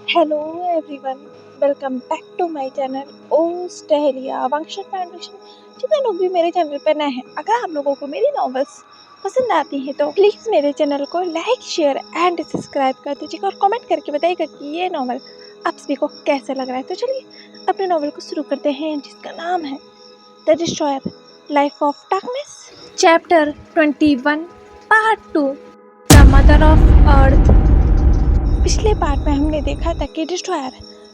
Hello everyone, welcome back to my channel ओस टहलिया वंशज फैन फिक्शन। जितने लोग भी मेरे चैनल पर नए हैं, अगर आप लोगों को मेरी नॉवेल्स पसंद आती हैं तो प्लीज़ मेरे चैनल को लाइक शेयर एंड सब्सक्राइब कर दीजिएगा और कमेंट करके बताइएगा कि ये नॉवल आप सभी को कैसा लग रहा है। तो चलिए अपने नॉवल को शुरू करते हैं, जिसका नाम है the destroyer life of darkness, chapter 21, part 2, the mother of earth. पिछले पार्ट में हमने देखा था कि डिस्ट्रॉयर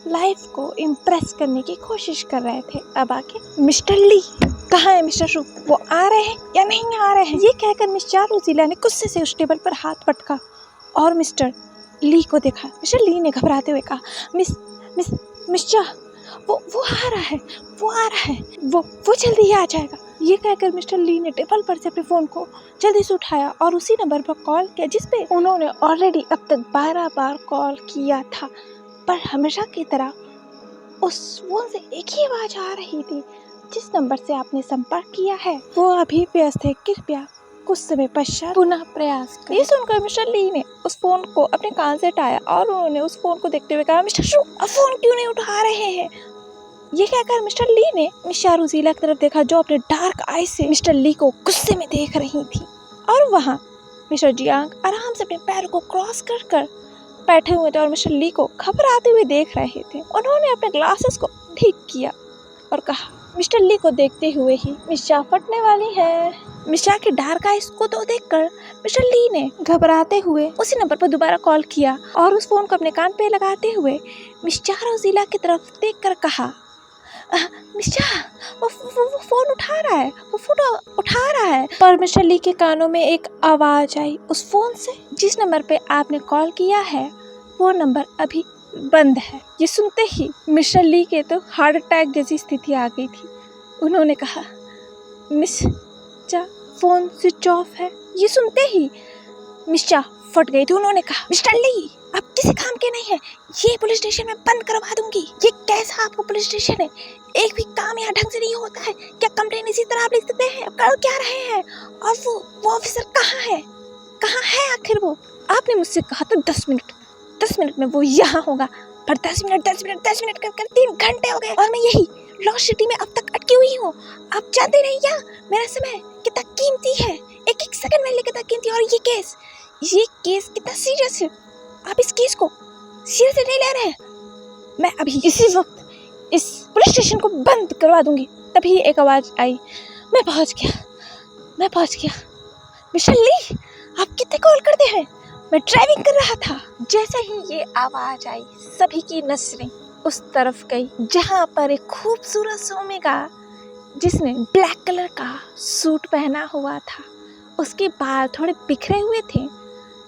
लाइफ को इम्प्रेस करने की कोशिश कर रहे थे। अब आके मिस्टर ली कहाँ है, मिस्टर शू वो आ रहे हैं या नहीं आ रहे हैं, ये कहकर मिस चारोजीला ने गुस्से से उस टेबल पर हाथ पटका और मिस्टर ली को देखा। मिस्टर ली ने घबराते हुए कहा, मिस मिस मिस्टर वो आ रहा है, वो आ रहा है, वो जल्दी ही आ जाएगा। ये कहकर मिस्टर ली ने टेबल पर से अपने फ़ोन को जल्दी से उठाया और उसी नंबर पर कॉल किया जिस पे उन्होंने ऑलरेडी अब तक 12 बार कॉल किया था, पर हमेशा की तरह उस फोन से एक ही आवाज़ आ रही थी, जिस नंबर से आपने संपर्क किया है वो अभी व्यस्त है, कृपया कुछ समय पश्चात पुनः प्रयास करें। ये सुनकर मिस्टर ली ने उस फोन को अपने कान से हटाया और उन्होंने उस फोन को देखते हुए कहा, मिस्टर शू अब फोन क्यों नहीं उठा रहे हैं। ये कहकर मिस्टर ली ने मिस चारोजीला की तरफ देखा, जो अपने डार्क आई से मिस्टर ली को गुस्से में देख रही थी। और वहाँ मिस्टर जियांग आराम से अपने पैर को क्रॉस कर कर बैठे हुए थे और मिस्टर ली को घबराते हुए देख रहे थे। उन्होंने अपने ग्लासेस को ठीक किया और कहा, मिस्टर ली को देखते हुए ही मिर्चा फटने वाली है। मिर्चा के डार्क आइज को तो देखकर मिस्टर ली ने घबराते हुए उसी नंबर पर दोबारा कॉल किया और उस फोन को अपने कान पे लगाते हुए मिस चारोजीला की तरफ देखकर कहा, मिस्टर वो फोन उठा रहा है, वो फोटो उठा रहा है। पर मिस्टर ली के कानों में एक आवाज आई उस फोन से, जिस नंबर पे आपने कॉल किया है वो नंबर अभी बंद है। ये सुनते ही मिस्टर ली के तो हार्ट अटैक जैसी स्थिति आ गई थी। उन्होंने कहा, मिस्टर फोन स्विच ऑफ है। ये सुनते ही मिस्टर फट गई थी। उन्होंने कहा, मिस्टर ली आप किसी काम के नहीं है, ये पुलिस स्टेशन में बंद करवा दूंगी। ये कैसा आपको पुलिस स्टेशन है, एक भी काम यहाँ ढंग से नहीं होता है। क्या कंप्लेन इसी तरह आप लिख सकते हैं, कर क्या रहे हैं। और वो ऑफिसर कहाँ है आखिर वो। आपने मुझसे कहा था 10 मिनट में वो यहाँ होगा, पर 10 मिनट कर 3 घंटे हो गए और मैं यही लॉस्ट सिटी में अब तक अटकी हुई हूँ। आप जानते नहीं क्या मेरा समय कितना कीमती है, एक सेकंड मेरे लिए कितना कीमती। और ये केस कितना सीरियस है, आप इस केस को सीरियस नहीं ले रहे हैं। मैं अभी इसी वक्त इस पुलिस स्टेशन को बंद करवा दूंगी। तभी एक आवाज आई, मैं पहुंच गया। मिस्टर ली आप कितने कॉल करते हैं, मैं ड्राइविंग कर रहा था। जैसे ही ये आवाज आई सभी की नजरें उस तरफ गई जहां पर एक खूबसूरत सोमेगा, जिसने ब्लैक कलर का सूट पहना हुआ था, उसके बाल थोड़े बिखरे हुए थे।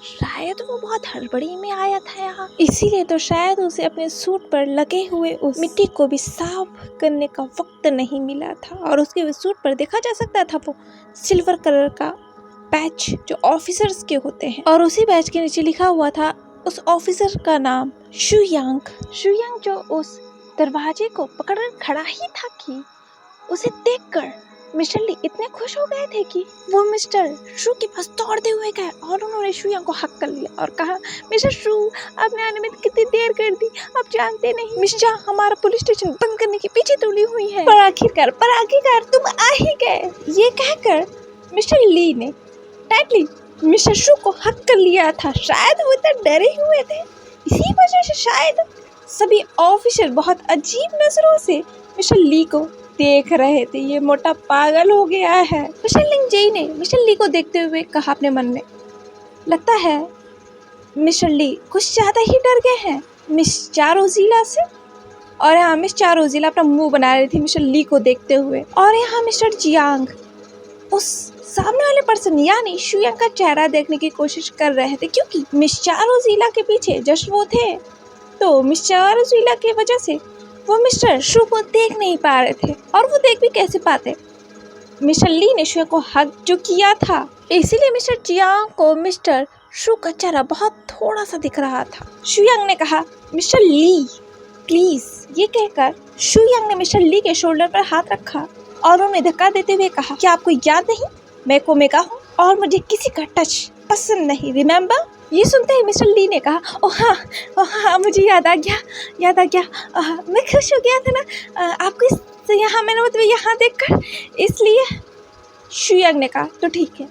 शायद वो बहुत हड़बड़ी में आया था यहाँ, इसीलिए तो शायद उसे अपने सूट पर लगे हुए उस मिट्टी को भी साफ करने का वक्त नहीं मिला था। और उसके सूट पर देखा जा सकता था वो सिल्वर कलर का बैच जो ऑफिसर्स के होते हैं, और उसी बैच के नीचे लिखा हुआ था उस ऑफिसर का नाम शुयांग, जो उस दरवाजे को पकड़कर खड़ा ही था कि उसे देखकर मिस्टर ली इतने खुश हो गए थे कि वो मिस्टर शू के पास दौड़ते हुए गए और उन्होंने शुयांग को हक कर लिया और कहा, मिस्टर शू आपने आने में कितनी देर कर दी, आप जानते नहीं मिस्टर हमारा पुलिस स्टेशन बंद करने के पीछे तुली हुई है, पर आखिरकार तुम आ ही गए। ये कहकर मिस्टर ली ने टाइटली मिस्टर शू को हक कर लिया था। शायद वो इतना डरे हुए थे, इसी वजह से शायद सभी ऑफिसर बहुत अजीब नजरों से मिस्टर ली को देख रहे थे। ये मोटा पागल हो गया है। मिस्टर लिंग जेई ने मिस्टर ली को देखते हुए कहा अपने मन में, लगता है मिस्टर ली कुछ ज्यादा ही डर गए हैं मिस चारोजीला से। और यहाँ मिस चारोजीला अपना मुंह बना रही थी मिस्टर ली को देखते हुए, और यहाँ मिस्टर जियांग उस सामने वाले पर्सन यानी शुयांग का चेहरा देखने की कोशिश कर रहे थे, क्योंकि मिस चारोजीला के पीछे जस्ट वो थे, तो मिस चारोजीला की वजह से वो मिस्टर शू को देख नहीं पा रहे थे। और वो देख भी कैसे पाते, मिस्टर ली ने शू को हक जो किया था, इसीलिए मिस्टर जियांग को मिस्टर शू का चेहरा बहुत थोड़ा सा दिख रहा था। शुयांग ने कहा, मिस्टर ली प्लीज। ये कहकर शुयांग ने मिस्टर ली के शोल्डर पर हाथ रखा और उन्हें धक्का देते हुए कहा, क्या आपको याद नहीं मैं कोमेगा हूँ और मुझे किसी का टच पसंद नहीं, रिमेम्बर। ये सुनते ही मिस्टर ली ने कहा, ओह हाँ मुझे याद आ गया। मैं खुश हो गया था ना आपको यहाँ मैंने मतलब यहाँ देखकर, इसलिए। शुयांग ने कहा, तो ठीक है,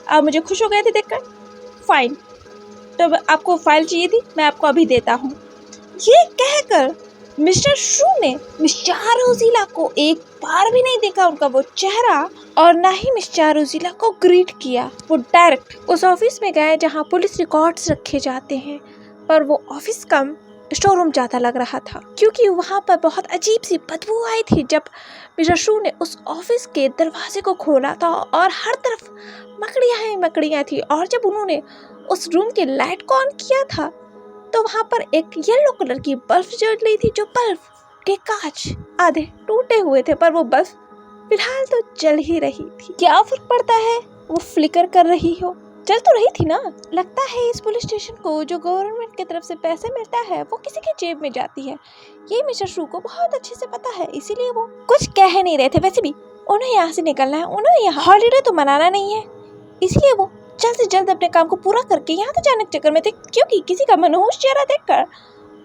आप मुझे खुश हो गए थे देखकर, फाइन। तो अब आपको फाइल चाहिए थी, मैं आपको अभी देता हूँ। ये कहकर मिस्टर शू ने मिस चारोजिला को एक बार भी नहीं देखा उनका वो चेहरा, और ना ही मिस चारोजिला को ग्रीट किया। वो डायरेक्ट उस ऑफिस में गए जहाँ पुलिस रिकॉर्ड्स रखे जाते हैं, पर वो ऑफिस कम स्टोर रूम ज्यादा लग रहा था, क्योंकि वहाँ पर बहुत अजीब सी बदबू आई थी जब मिस्टर शू ने उस ऑफिस के दरवाजे को खोला था, और हर तरफ मकड़ियाँ ही मकड़ियाँ थी। और जब उन्होंने उस रूम के लाइट को ऑन किया था तो वहाँ पर एक येलो कलर की बल्ब जल रही थी, जो बल्ब के कांच आधे टूटे हुए थे, पर वो बल्ब फिलहाल तो जल ही रही थी। क्या फर्क पड़ता है वो फ्लिकर कर रही हो, जल तो रही थी ना। लगता है इस पुलिस स्टेशन को जो गवर्नमेंट की तरफ से पैसे मिलता है वो किसी की जेब में जाती है, ये मिस्टर शू को बहुत अच्छे से पता है, इसीलिए वो कुछ कह नहीं रहे थे। वैसे भी उन्हें यहाँ से निकलना है, उन्हें यहाँ हॉलीडे तो मनाना नहीं है, इसलिए वो जल्द से जल्द अपने काम को पूरा करके यहाँ तो जाने के चक्कर में थे, क्योंकि किसी का मनहूस चेहरा देखकर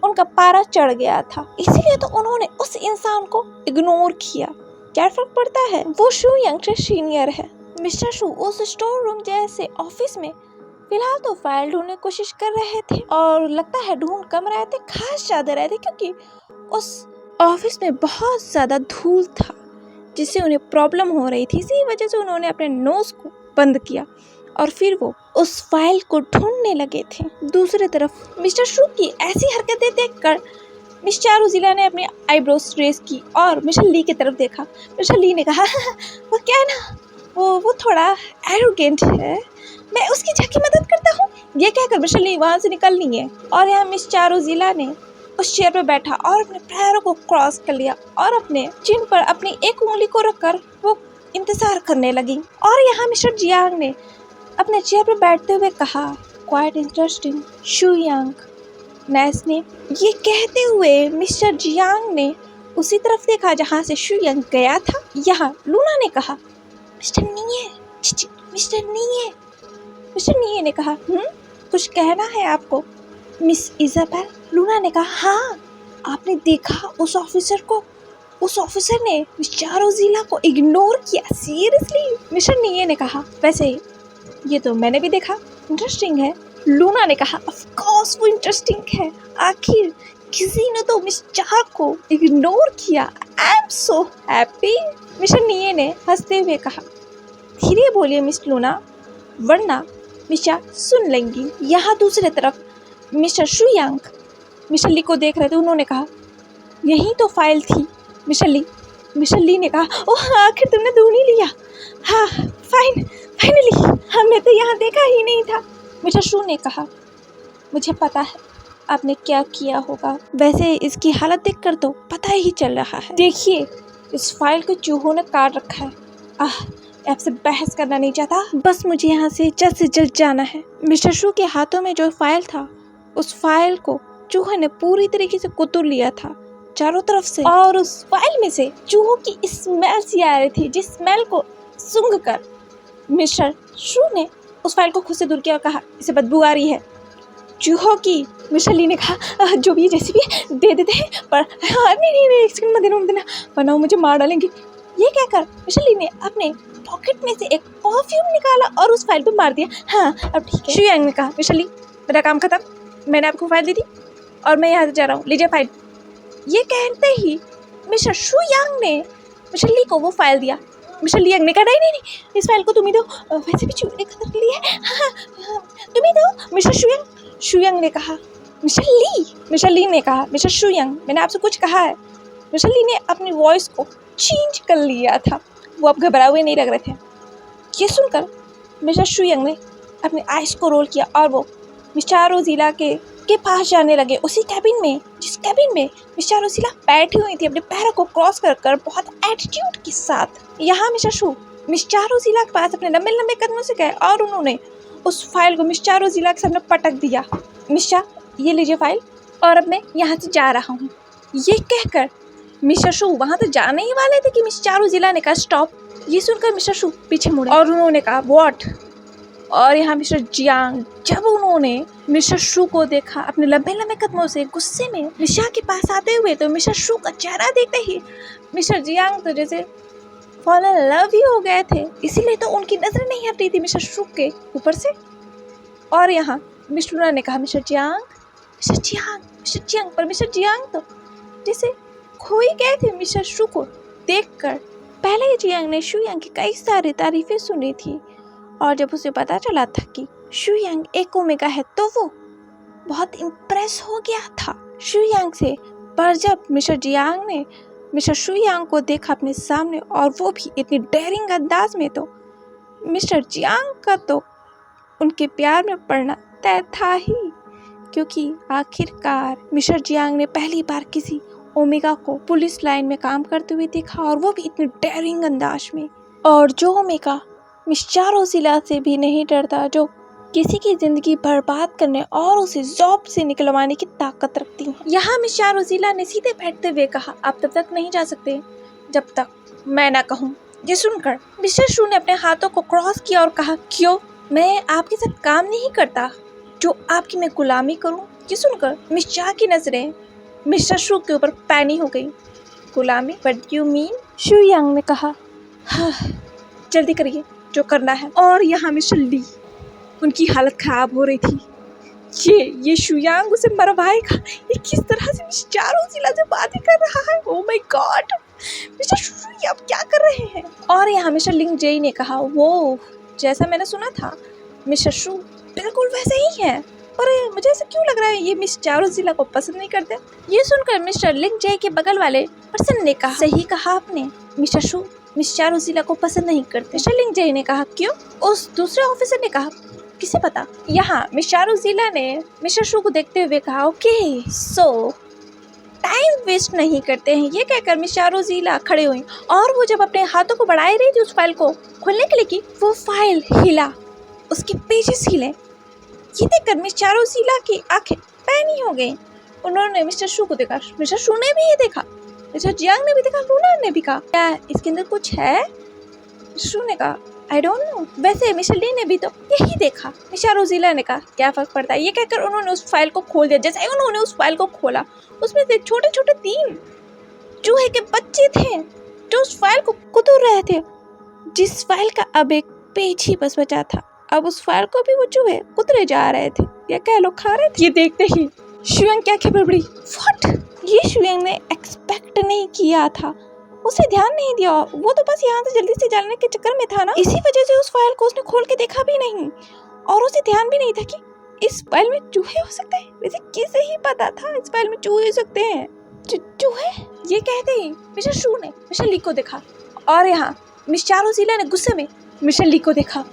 उनका पारा चढ़ गया था। इसीलिए तो उन्होंने उस इंसान को इग्नोर किया। क्या फर्क पड़ता है, वो शू यंग से सीनियर है। मिस्टर शू उस स्टोर रूम जैसे ऑफिस में फिलहाल तो फाइल ढूंढने की कोशिश कर रहे थे, और लगता है ढूंढ कम रहे थे, खास ज्यादा रहे थे, क्योंकि उस ऑफिस में बहुत ज्यादा धूल था जिससे उन्हें प्रॉब्लम हो रही थी। इसी वजह से उन्होंने अपने नोज को बंद किया और फिर वो उस फाइल को ढूंढने लगे थे। दूसरी तरफ मिस्टर शू की ऐसी हरकतें देखकर मिस चारोजिला ने अपनी आईब्रोज रेज की और मिस्टर ली की तरफ देखा। मिस्टर ली ने कहा, वो क्या है ना, वो थोड़ा एरोगेंट है, मैं उसकी जाके मदद करता हूँ। ये कहकर मिस्टर ली वहाँ से निकलनी है, और यहाँ मिस चारोजिला ने उस चेयर पर बैठा और अपने पैरों को क्रॉस कर लिया और अपने चिन पर अपनी एक उंगली को रखकर वो इंतजार करने लगी। और यहाँ मिस्टर जियांग ने अपने चेयर पर बैठते हुए कहा, क्वाइट इंटरेस्टिंग शू यांग, नाइस नेम। ये कहते हुए मिस्टर जियांग ने उसी तरफ देखा जहाँ से शू यांग गया था। यहाँ लूना ने कहा, मिस्टर नीये, मिस्टर नीये ने कहा, कुछ कहना है आपको मिस इजाबेल? लूना ने कहा, हाँ, आपने देखा उस ऑफिसर को? उस ऑफिसर ने मिस चारोजिला को इग्नोर किया, सीरियसली? मिस्टर नीये ने कहा, वैसे ये तो मैंने भी देखा, इंटरेस्टिंग है। लूना ने कहा, ऑफ कोर्स वो इंटरेस्टिंग है, आखिर किसी ने तो मिस चार को इग्नोर किया। I am so happy. Mister Nie ने हंसते हुए कहा, धीरे बोलिए मिस लूना, वरना मिस चार सुन लेंगी। यहाँ दूसरी तरफ मिस्टर शू यांग मिस्टर ली को देख रहे थे। उन्होंने कहा, यही तो फाइल थी मिस्टर ली ने कहा, ओह आखिर तुमने ढूंढ ही लिया। हाँ फाइनली, हमने तो यहाँ देखा ही नहीं था। मिस्टर शू ने कहा, मुझे पता है आपने क्या किया होगा, वैसे इसकी हालत देखकर तो पता ही चल रहा है। देखिए, इस फाइल को चूहों ने काट रखा है। आपसे बहस करना नहीं चाहता, बस मुझे यहाँ से जल्द जाना है। मिस्टर शू के हाथों में जो फाइल था, उस फाइल को चूहे ने पूरी तरीके से कुतुर लिया था चारों तरफ से, और उस फाइल में से चूहों की स्मेल सी आ रही थी, जिस स्मेल को सूंघकर मिस्टर शू ने उस फाइल को खुद से दूर किया और कहा, इसे बदबू आ रही है चूहों की। मिस्टर ली ने कहा, जो भी जैसी भी दे देते हैं, पर हाँ नहीं एक सेकंड मत देना वरना मुझे मार डालेंगे। ये कहकर मिस्टर ली ने अपने पॉकेट में से एक परफ्यूम निकाला और उस फाइल पर मार दिया। हाँ अब ठीक है। शू यांग ने कहा, मिस्टर ली मेरा काम खत्म, मैंने आपको फाइल दी थी और मैं यहाँ से जा रहा हूँ, लीजिए फाइल। ये कहते ही मिस्टर शू यांग ने मिस्टर ली को वो फाइल दिया। मिस्टर ली ने कहा, नहीं इस फाइल को तुम ही दो, वैसे भी चूहे ने खत्म कर लिया है। हाँ, तुम ही दो। मिस्टर शू यांग ने कहा, मिस्टर ली ने कहा, मिस्टर शू यांग मैंने आपसे कुछ कहा है। मिस्टर ली ने अपनी वॉइस को चेंज कर लिया था, वो अब घबराए हुए नहीं लग रहे थे। ये सुनकर मिस्टर शू यांग ने अपने आइस को रोल किया और वो मिस चारोजिला के पास जाने लगे, उसी कैबिन में जिस कैबिन में मिस चारोजिला बैठी हुई थी अपने पैरों को क्रॉस कर बहुत एटीट्यूड के साथ। यहाँ मिस्टर शू मिस चारोजिला के पास अपने लंबे कदमों से गए और उन्होंने उस फाइल को मिस चारोजिला के सामने पटक दिया। मिस चा, ये लीजिए फाइल और अब मैं यहाँ से जा रहा हूँ। ये कहकर मिस्टर शू वहाँ तो जाने ही वाले थे कि मिस चारोजिला ने कहा, स्टॉप। ये सुनकर मिस्टर शू पीछे मुड़े और उन्होंने कहा, व्हाट? और यहाँ मिस्टर जियांग, जब उन्होंने मिस्टर शू को देखा अपने लंबे लंबे कदमों से गुस्से में मिशा के पास आते हुए, तो मिस्टर शू का चेहरा देखते ही मिस्टर जियांग तो जैसे फॉल इन लव ही हो गए थे। इसीलिए तो उनकी नजर नहीं हट रही थी मिस्टर शू के ऊपर से। और यहाँ मिस लूना ने कहा, mister Jiang, mister Jiang, mister Jiang. पर मिस्टर जियांग तो जैसे खो ही गए थे मिस्टर शू को देखकर। पहले ही जियांग ने शू यांग की कई सारी तारीफें सुनी थी, और जब उसे पता चला था कि शू यांग एक ओमेगा है, तो वो बहुत इम्प्रेस हो गया था शू यांग से। पर जब मिस्टर जियांग ने मिस्टर शू यांग को देखा अपने सामने, और वो भी इतनी डेयरिंग अंदाज में, तो मिस्टर जियांग का तो उनके प्यार में पड़ना तय था ही, क्योंकि आखिरकार मिस्टर जियांग ने पहली बार किसी ओमेगा को पुलिस लाइन में काम करते हुए देखा, और वो भी इतनी डेयरिंग अंदाज में। और जो ओमेगा मिस चारोजिला से भी नहीं डरता, जो किसी की जिंदगी बर्बाद करने और उसे जॉब से निकलवाने की ताकत रखती है। यहाँ मिस चारोजिला ने सीधे बैठते हुए कहा, आप तब तक नहीं जा सकते जब तक मैं ना कहूँ। ये सुनकर मिस्टर शू ने अपने हाथों को क्रॉस किया और कहा, क्यों? मैं आपके साथ काम नहीं करता जो आपकी मैं गुलामी करूं। ये सुनकर मिस चा की नजरें मिस्टर शू के ऊपर पैनी हो गई। गुलामी? What you mean? Shu Yang ने कहा, हाँ, जल्दी करिए जो करना है। और यहाँ मिस्टर ली, उनकी हालत खराब हो रही थी। ये शू यांग उसे मरवाएगा। ये किस तरह से मिस चारोजिला से बातें कर रहा है। ओह माय गॉड, मिस्टर शू ये आप क्या कर रहे हैं? और यहाँ मिस्टर लिंग जेई ने कहा, वो जैसा मैंने सुना था मिस्टर शू बिल्कुल वैसे ही है, पर मुझे ऐसा क्यों लग रहा है ये मिस चारोजिला को पसंद नहीं करते। ये सुनकर मिस्टर लिंग जे के बगल वाले पर्सन ने कहा, सही कहा आपने, मिस्टर शू मिस चारोजिला को पसंद नहीं करते। मिस्टर लिंग जे ने कहा, क्यों? उस दूसरे ऑफिसर ने कहा, किसे पता। यहाँ मिस चारोजिला ने मिस्टर शू को देखते हुए कहा, ओके सो टाइम वेस्ट नहीं करते हैं। ये कहकर मिस चारोजिला खड़े हुई, और वो जब अपने हाथों को बढ़ा रही थी उस फाइल को खोलने के लिए कि वो फाइल हिला, उसके पेजेस हिले। ये देखकर मिस चारोजिला की आंखें पैनी हो गई। उन्होंने मिस्टर शू को देखा, मिस्टर शू ने भी ये देखा, मिस्टर जियांग ने भी देखा, लूना ने भी कहा, क्या इसके अंदर कुछ है? शू ने कहा, आई डोंट नो। वैसे मिस्टर ली ने भी तो यही देखा। मिस चारोजिला ने कहा, क्या फर्क पड़ता है। ये कहकर उन्होंने उस फाइल को खोल दिया। जैसे ही उन्होंने उस फाइल को खोला, उसमें से छोटे छोटे 3 चूहे के बच्चे थे जो उस फाइल को कुतूर रहे थे, जिस फाइल का अब एक पेज ही बस बचा था। अब उस फाइल को भी वो चूहे कुतरे जा रहे थे, या कह लो खा रहे थे। ये देखते ही शू यांग क्या खबर पड़ी, व्हाट? ये शू यांग ने एक्सपेक्ट नहीं किया था, उसे ध्यान नहीं दिया। वो तो बस यहाँ से जल्दी से जाने के चक्कर में था ना, इसी वजह से उस फाइल को उसने खोल के देखा भी नहीं, और उसे ध्यान भी नहीं था कि इस फाइल में चूहे हो सकते हैं। वैसे किसे ही पता था इस फाइल में चूहे हो सकते हैं। चूहे? ये कहते ही मिस्टर शू ने मिस्टर ली को देखा, और यहाँ मिस चारोजिला ने गुस्से में मिस्टर ली को देखा,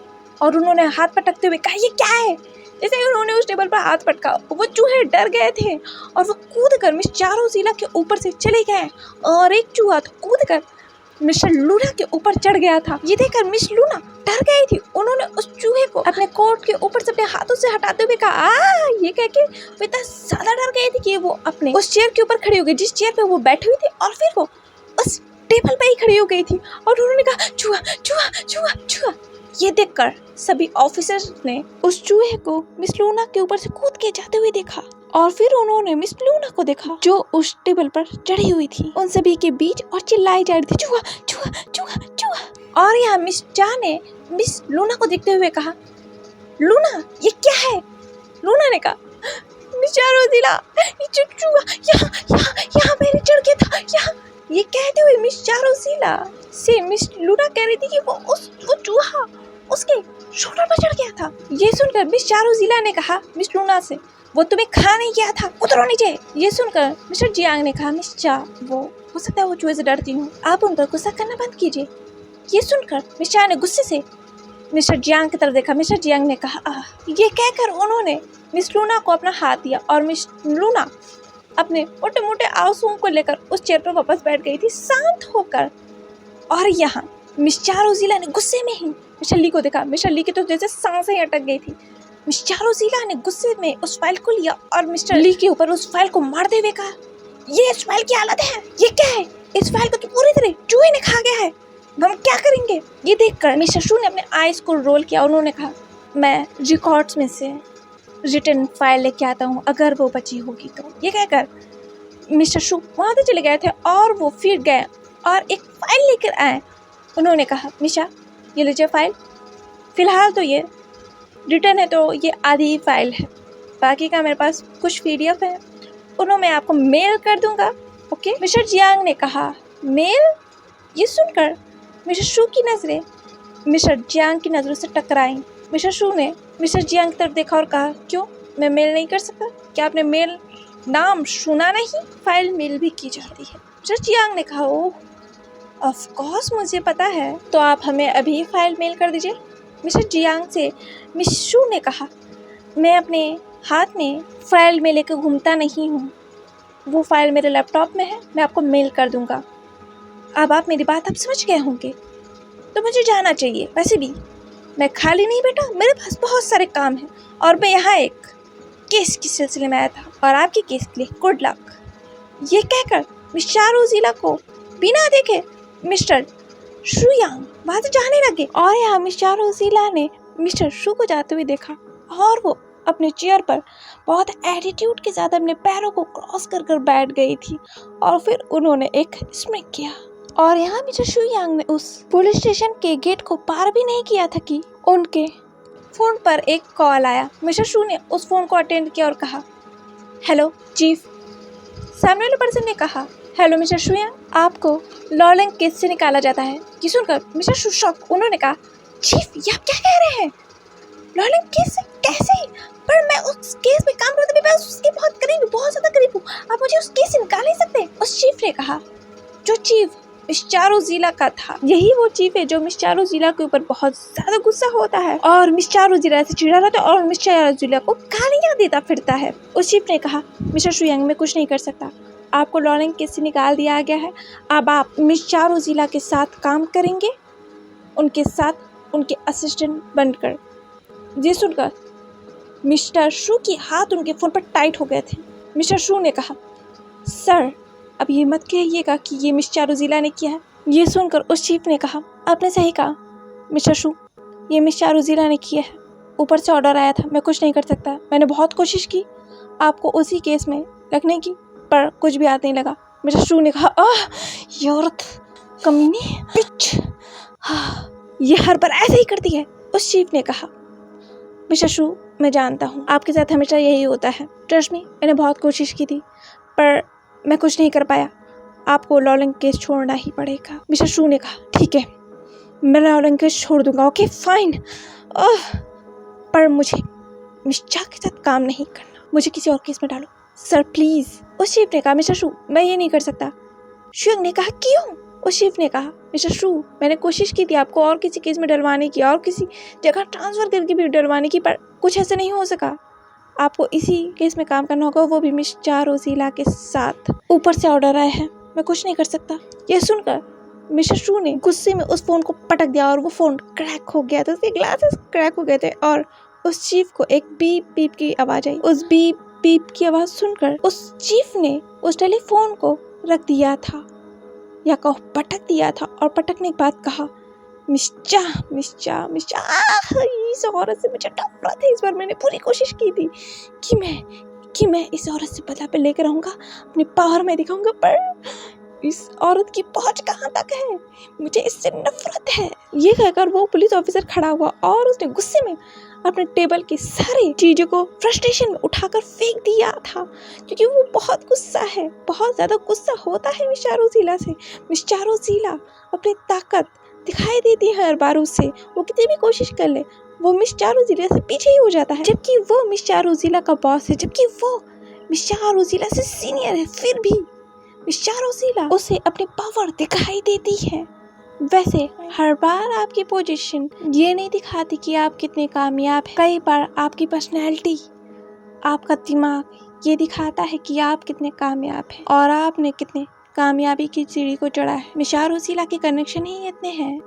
और उन्होंने हाथ पटकते हुए कहा, ये क्या है? जैसे ही उन्होंने उस टेबल पर हाथ पटका, वो चूहे डर गए थे, और वो कूद कर मिस चारोजिला के ऊपर से चले गए, और एक चूहा तो कूद कर मिस्टर लूना के ऊपर चढ़ गया था। ये देखकर मिस लूना डर गई थी। उन्होंने उस चूहे को अपने कोट के ऊपर से अपने हाथों से हटाते हुए कहा, ये कह के वो इतना ज्यादा डर गई थी कि वो अपने उस चेयर के ऊपर खड़ी हो गई जिस चेयर पे वो बैठी हुई थी, और फिर वो उस टेबल पे ही खड़ी हो गई थी, और उन्होंने कहा, चूहा चूहा चूहा चूहा। ये देखकर सभी ऑफिसर्स ने उस चूहे को मिस लूना के ऊपर से कूद के जाते हुए देखा, और फिर उन्होंने मिस लूना को देखा जो उस टेबल पर चढ़ी हुई थी उन सभी के बीच, और चिल्लाई जा रही थी, चूहा चूहा चूहा चूहा। और यहाँ मिस चा ने मिस लूना को देखते हुए कहा, लूना ये क्या है? लूना ने कहा, मिस चारोजिला ये चूहा यहाँ मेरे चढ़ के था यहाँ। ये कहते हुए मिस चारोजिला से मिस लूना कह रही थी कि वो चूहा उसके शोल्डर पर चढ़ गया था। ये सुनकर मिस चारोजिला ने कहा मिस लूना से, वो तुम्हें खा नहीं गया था, उतरो नीचे। ये सुनकर मिस्टर जियांग ने कहा, मिस चा, वो हो सकता है वो चूहे से डरती हूँ, आप उन पर गुस्सा करना बंद कीजिए। ये सुनकर मिस चा ने गुस्से से मिस्टर जियांग की तरफ देखा। मिस्टर जियांग ने कहा, ये कहकर उन्होंने मिस लूना को अपना हाथ दिया, और मिस लूना अपने मोटे मोटे आंसुओं को लेकर उस चेयर पर वापस बैठ गई थी शांत होकर। और यहाँ मिस चारोजिला ने गुस्से में ही मिस्टर ली को देखा। मिस्टर ली की तो जैसे सांसें अटक गई थी। मिस चारोजिला ने गुस्से में उस फाइल को लिया और मिस्टर ली के ऊपर उस फाइल को मारते हुए कहा, ये इस फाइल की हालत है, ये क्या है? इस फाइल को तो पूरी तरह चूहे ने खा गया है, हम क्या करेंगे? ये देखकर मिस्टर शू ने अपने आईज को रोल किया और उन्होंने कहा, मैं रिकॉर्ड्स में से रिटन फाइल लेके आता हूँ, अगर वो बची होगी तो। ये कहकर मिस्टर शू वहाँ से चले गए थे और वो फिर गए और एक फ़ाइल लेकर आए। उन्होंने कहा, मिशा ये लीजिए फ़ाइल, फ़िलहाल तो ये रिटर्न है तो ये आधी ही फ़ाइल है, बाकी का मेरे पास कुछ PDF है, उन्हों मैं आपको मेल कर दूंगा। ओके। मिस्टर जियांग ने कहा, मेल? ये सुनकर मिस्टर शू की नज़रें मिस्टर जियांग की नज़रों से टकराई। मिस्टर शू ने मिस्टर जियांग की तरफ देखा और कहा, क्यों, मैं मेल नहीं कर सकता? क्या आपने मेल नाम सुना नहीं? फाइल मेल भी की जाती है। मिस्टर जियांग ने कहा, ओह ऑफ कोर्स मुझे पता है, तो आप हमें अभी फाइल मेल कर दीजिए। मिस्टर जियांग से मिस शू ने कहा, मैं अपने हाथ में फ़ाइल में लेकर घूमता नहीं हूँ, वो फ़ाइल मेरे लैपटॉप में है, मैं आपको मेल कर दूँगा। अब आप मेरी बात समझ गए होंगे, तो मुझे जाना चाहिए। वैसे भी मैं खाली नहीं बैठा, मेरे पास बहुत सारे काम हैं और मैं यहाँ एक केस के सिलसिले में आया था और आपके केस के लिए गुड लक। ये कहकर मिस्टर रोज़ीला को बिना देखे मिस्टर शू यांग वहाँ से जाने लगे और यहाँ मिस्टर रोज़ीला ने मिस्टर शू को जाते हुए देखा और वो अपने चेयर पर बहुत एटीट्यूड के साथ अपने पैरों को क्रॉस कर कर बैठ गई थी और फिर उन्होंने एक स्मिक किया और यहाँ मिस्टर शू यांग ने उस पुलिस स्टेशन के गेट को पार भी नहीं किया था कि उनके फ़ोन पर एक कॉल आया। मिस्टर शू ने उस फ़ोन को अटेंड किया और कहा, हेलो चीफ। सामने वाले पर्सन ने कहा, हेलो मिस्टर शू यांग, आपको लॉलिंग केस से निकाला जाता है। ये सुनकर मिस्टर शू शॉक। उन्होंने कहा, चीफ ये आप क्या कह रहे हैं? लॉलिंग केस से कैसे? पर मैं उस केस में काम करते मैं उसके बहुत करीब, बहुत ज़्यादा करीब हूँ, आप मुझे उस केस से निकाल नहीं सकते। उस चीफ ने कहा, जो चीफ मिस्टर रोज़ीला का था, यही वो चीफ है जो मिस्टर रोज़ीला के ऊपर बहुत ज़्यादा गुस्सा होता है और मिस्टर रोज़ीला से चिढ़ा रहता है और मिस्टर रोज़ीला को गालियाँ देता फिरता है। उस चीफ ने कहा, मिस्टर शू यांग मैं कुछ नहीं कर सकता, आपको लॉलिंग केस से निकाल दिया गया है, अब आप मिस्टर रोज़ीला के साथ काम करेंगे, उनके साथ उनके असिस्टेंट बनकर। ये सुनकर मिस्टर शू की हाथ उनके फ़ोन पर टाइट हो गए थे। मिस्टर शू ने कहा, सर अब ये मत कहिएगा कि ये मिस्टर रोज़ीला ने किया है। ये सुनकर उस चीफ ने कहा, आपने सही कहा मिस्टर शू, ये मिस्टर रोज़ीला ने किया है, ऊपर से ऑर्डर आया था, मैं कुछ नहीं कर सकता। मैंने बहुत कोशिश की आपको उसी केस में रखने की, पर कुछ भी हाथ नहीं लगा। मिस्टर शू ने कहा, ये औरत कमीनी बिच, ये हर बार ऐसे ही करती है। उस चीफ ने कहा, मिस्टर शू मैं जानता हूँ आपके साथ हमेशा यही होता है, ट्रस्ट मी, मैंने बहुत कोशिश की थी पर मैं कुछ नहीं कर पाया, आपको लॉलिंग केस छोड़ना ही पड़ेगा। मिस्टर शू ने कहा, ठीक है मैं लॉलिंग केस छोड़ दूंगा, ओके फाइन, पर मुझे मिस्टर के साथ काम नहीं करना, मुझे किसी और केस में डालो सर प्लीज़। उस चीफ ने कहा, मिस्टर शू मैं ये नहीं कर सकता। शू ने कहा, क्यों? उस चीफ ने कहा, मिस्टर शू मैंने कोशिश की थी आपको और किसी केस में डलवाने की और किसी जगह ट्रांसफ़र करके भी डलवाने की, पर कुछ ऐसा नहीं हो सका। आपको इसी केस में काम करना होगा, वो भी मिस्टर रोज़ीला के साथ। ऊपर से ऑर्डर आया है, मैं कुछ नहीं कर सकता। यह सुनकर मिस्टर शू ने गुस्से में उस फ़ोन को पटक दिया और वो फ़ोन क्रैक हो गया था, उसके ग्लासेस क्रैक हो गए थे और उस चीफ को एक बीप बीप की आवाज़ आई। उस बीप बीप की आवाज़ सुनकर उस चीफ ने उस टेलीफोन को रख दिया था या कहो पटक दिया था और पटकने के बाद कहा, मिस्टर इस औरत से मुझे नफरत है। इस बार मैंने पूरी कोशिश की थी कि मैं इस औरत से बदला पे लेकर रहूँगा, अपने पावर में दिखाऊंगा, पर इस औरत की पहुंच कहाँ तक है, मुझे इससे नफरत है। ये कहकर वो पुलिस ऑफिसर खड़ा हुआ और उसने गुस्से में अपने टेबल की सारी चीज़ों को फ्रस्ट्रेशन में उठाकर फेंक दिया था, क्योंकि वो बहुत गुस्सा है, बहुत ज़्यादा गुस्सा होता है मिस्टर रोज़ीला से। मिस्टर रोज़ीला अपनी ताकत दिखाई देती है हर बार उससे, वो कितनी भी कोशिश कर ले वो मिस्टर रोज़ीला से पीछे ही हो जाता है, जबकि वो मिस्टर रोज़ीला का बॉस है, जबकि वो मिस्टर रोज़ीला से सीनियर है, फिर भी मिस्टर रोज़ीला उसे अपनी पावर दिखाई देती है। वैसे हर बार आपकी पोजीशन ये नहीं दिखाती कि आप कितने कामयाब हैं, कई बार आपकी पर्सनैलिटी, आपका दिमाग ये दिखाता है कि आप कितने कामयाब हैं और आपने कितने कामयाबी की सीढ़ी को चढ़ा है। मिस्टर रोज़ीला के कनेक्शन ही इतने हैं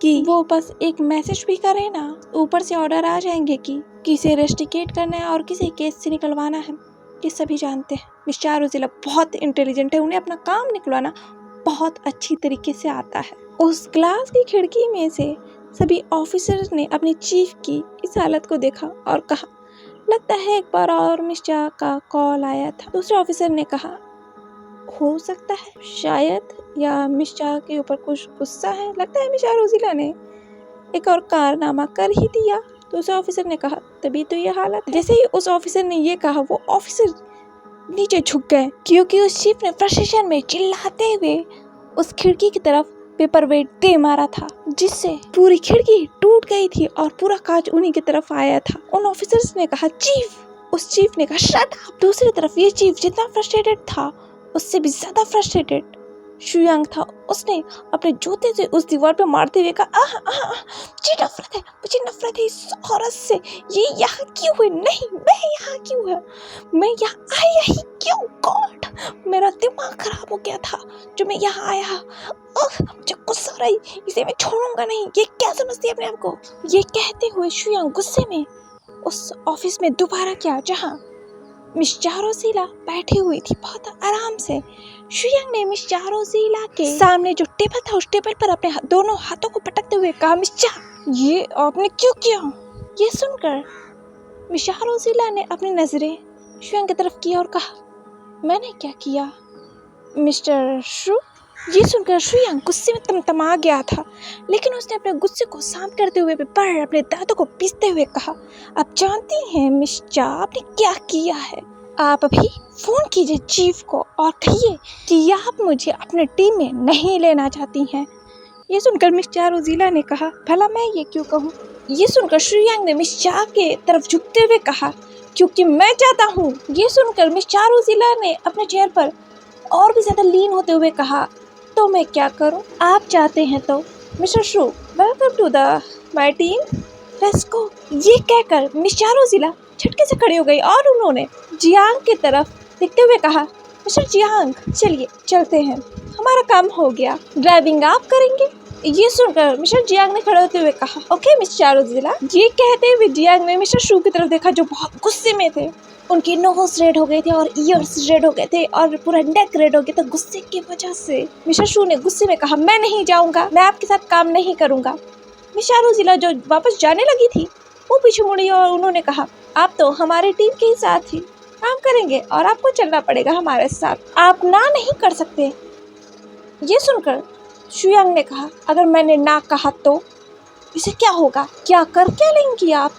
कि वो बस एक मैसेज भी करे ना, ऊपर से ऑर्डर आ जाएंगे कि किसे रेस्टिकेट करना है और किसे केस से निकलवाना है। ये सभी जानते हैं मिस्टर रोज़ीला बहुत इंटेलिजेंट है, उन्हें अपना काम निकलवाना बहुत अच्छी तरीके से आता है। उस ग्लास की खिड़की में से सभी ऑफिसर्स ने अपनी चीफ की इस हालत को देखा और कहा, लगता है एक बार और मिस चा का कॉल आया था। दूसरे ऑफिसर ने कहा, हो सकता है शायद, या मिस चा के ऊपर कुछ गुस्सा है, लगता है मिस रोजीला ने एक और कारनामा कर ही दिया। दूसरे ऑफिसर ने कहा, तभी तो ये हालत है। जैसे ही उस ऑफिसर ने ये कहा, वो ऑफिसर नीचे झुक गए, क्योंकि उस चीफ ने फ्रस्ट्रेशन में चिल्लाते हुए उस खिड़की की तरफ पेपर वेट दे मारा था, जिससे पूरी खिड़की टूट गई थी और पूरा कांच उन्हीं की तरफ आया था। उन ऑफिसर्स ने कहा, चीफ। उस चीफ ने कहा, शट अप। दूसरी तरफ ये चीफ जितना फ्रस्ट्रेटेड था, उससे भी ज्यादा फ्रस्ट्रेटेड शुयांग था। उसने अपने जूते से उस दीवार पे मारते हुए कहा, मुझे नफरत है, मुझे नफरत है इस औरत से। ये यहाँ क्यों है? नहीं, मैं यहाँ क्यों है? मैं यहाँ आया ही क्यों? गॉड, मेरा दिमाग खराब हो गया था जो मैं यहाँ आया। मुझे गुस्सा आ रही, इसे मैं छोड़ूंगा नहीं। ये क्या समझती है अपने आप को? ये कहते हुए शुयांग गुस्से में उस ऑफिस में दोबारा गया जहाँ मिस रोजीला बैठी हुई थी बहुत आराम से। शुयांग ने मिस रोजीला के सामने जो टेबल था, उस टेबल पर अपने दोनों हाथों को पटकते हुए कहा, मिस चा, ये आपने क्यों किया? ये सुनकर मिस रोजीला ने अपनी नजरें शुयांग की तरफ की और कहा, मैंने क्या किया मिस्टर शू? ये सुनकर शुयांग गुस्से में तमतमा गया था, लेकिन उसने अपने गुस्से को शांत करते हुए पर अपने दांतों को पीसते हुए कहा, आप जानती हैं मिस चा, आपने क्या किया है? आप अभी फोन कीजिए चीफ को और कहिए कि आप मुझे अपने टीम में नहीं लेना चाहती हैं। ये सुनकर मिस रोजीला ने कहा, भला मैं ये क्यों कहूँ? ये सुनकर शुयांग ने मिस चा के तरफ झुकते हुए कहा, क्योंकि मैं चाहता हूँ। ये सुनकर मिस रोजीला ने अपने चेयर पर और भी ज्यादा लीन होते हुए कहा, तो मैं क्या करूं? आप चाहते हैं तो मिस्टर शू, welcome to the my team, let's go. ये कहकर मिस रोजीला झटके से खड़ी हो गई और उन्होंने जियांग की तरफ देखते हुए कहा, मिस्टर जियांग, चलिए चलते हैं, हमारा काम हो गया, ड्राइविंग आप करेंगे। ये सुनकर मिस्टर जियांग ने खड़े होते हुए कहा, ओके मिस रोजीला। ये कहते हुए जियांग ने मिस्टर शू की तरफ देखा जो बहुत गुस्से में थे। उनकी नोज रेड हो गए थे और ईयर्स रेड हो गए थे और पूरा नेक रेड हो गया था गुस्से की वजह से। मिस्टर शू ने गुस्से में कहा, मैं नहीं जाऊंगा, मैं आपके साथ काम नहीं करूंगा। मिस रोजीला जो वापस जाने लगी थी, वो पीछे मुड़ी और उन्होंने कहा, आप तो हमारी टीम के ही साथ ही काम करेंगे और आपको चलना पड़ेगा हमारे साथ, आप ना नहीं कर सकते। ये सुनकर शुयांग ने कहा, अगर मैंने ना कहा तो इसे क्या होगा? क्या कर क्या लेंगी आप?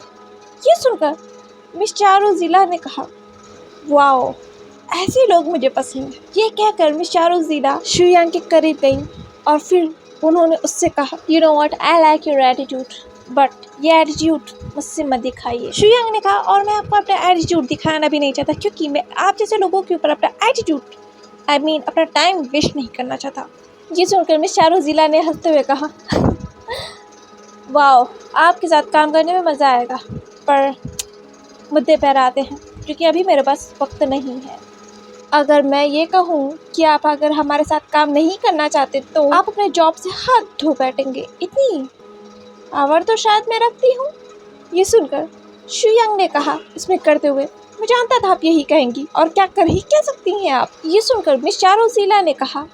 ये सुनकर मिस रोजीला ने कहा, वाओ, ऐसे लोग मुझे पसंद है। ये कहकर मिस रोजीला शुयांग के करीब गई और फिर उन्होंने उससे कहा, you know what, I like your attitude, but ये एटीट्यूड मुझसे मत दिखाइए। शुयांग ने कहा, और मैं आपको अपना एटीट्यूड दिखाना भी नहीं चाहता, क्योंकि मैं आप जैसे लोगों के ऊपर अपना एटीट्यूड अपना टाइम वेस्ट नहीं करना चाहता। ये सुनकर मिस रोजीला ने हंसते हुए कहा, वाओ, आपके साथ काम करने में मज़ा आएगा, पर मुद्दे पर आते हैं, क्योंकि अभी मेरे पास वक्त नहीं है। अगर मैं ये कहूँ कि आप अगर हमारे साथ काम नहीं करना चाहते तो आप अपने जॉब से हाथ धो बैठेंगे, इतनी पावर तो शायद मैं रखती हूँ। ये सुनकर शुयांग ने कहा, इसमें करते हुए, मैं जानता था आप यही कहेंगी, और क्या कर ही कह सकती हैं आप। ये सुनकर मिस रोजीला ने कहा,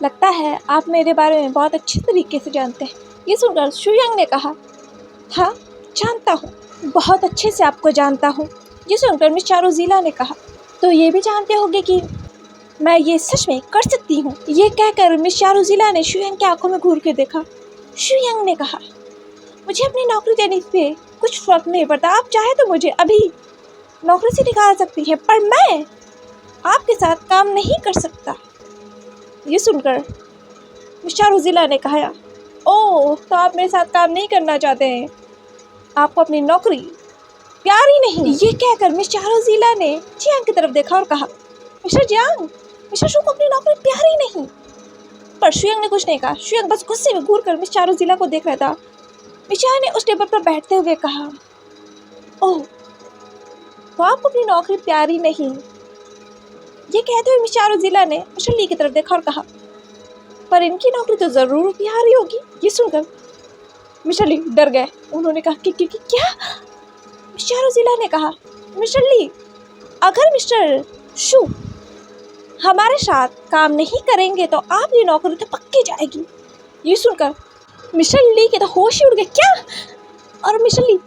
लगता है आप मेरे बारे में बहुत अच्छे तरीके से जानते हैं। ये सुनकर शुयांग ने कहा, हाँ जानता हूँ, बहुत अच्छे से आपको जानता हूँ। ये सुनकर मिस रोजीला ने कहा, तो ये भी जानते होंगे कि मैं ये सच में कर सकती हूँ। ये कहकर मिस रोजीला ने शुयांग की आंखों में घूर के देखा। शुयांग ने कहा, मुझे अपनी नौकरी देने से कुछ फर्क नहीं पड़ता, आप चाहे तो मुझे अभी नौकरी से निकाल सकती हैं, पर मैं आपके साथ काम नहीं कर सकता। ये सुनकर मिस रोजीला ने कहा, ओह, तो आप मेरे साथ काम नहीं करना चाहते हैं, आपको अपनी नौकरी प्यारी नहीं। ये कहकर मिस रोजीला ने जियांग की तरफ देखा और कहा, मिस्टर जियांग, मिस्टर शू को अपनी नौकरी प्यारी नहीं। पर शुयांग ने कुछ नहीं कहा। शुयांग बस गुस्से में घूर कर मिस रोजीला को देख रहा था। मिस ने उस टेबल पर बैठते हुए कहा, ओह, तो आपको अपनी नौकरी प्यारी नहीं। ये कहते हुए मिस रोजीला ने मिस्टर ली की तरफ देखा और कहा, पर इनकी नौकरी तो जरूर प्यारी होगी। ये सुनकर मिस्टर ली डर गए। उन्होंने कहा कि क्या? मिस रोजीला ने कहा, मिस्टर ली, अगर मिस्टर शू हमारे साथ काम नहीं करेंगे तो आपकी नौकरी तो पक्की जाएगी। ये सुनकर मिस्टर ली के तो होश ही उड़ गए क्या। और मिस्टर ली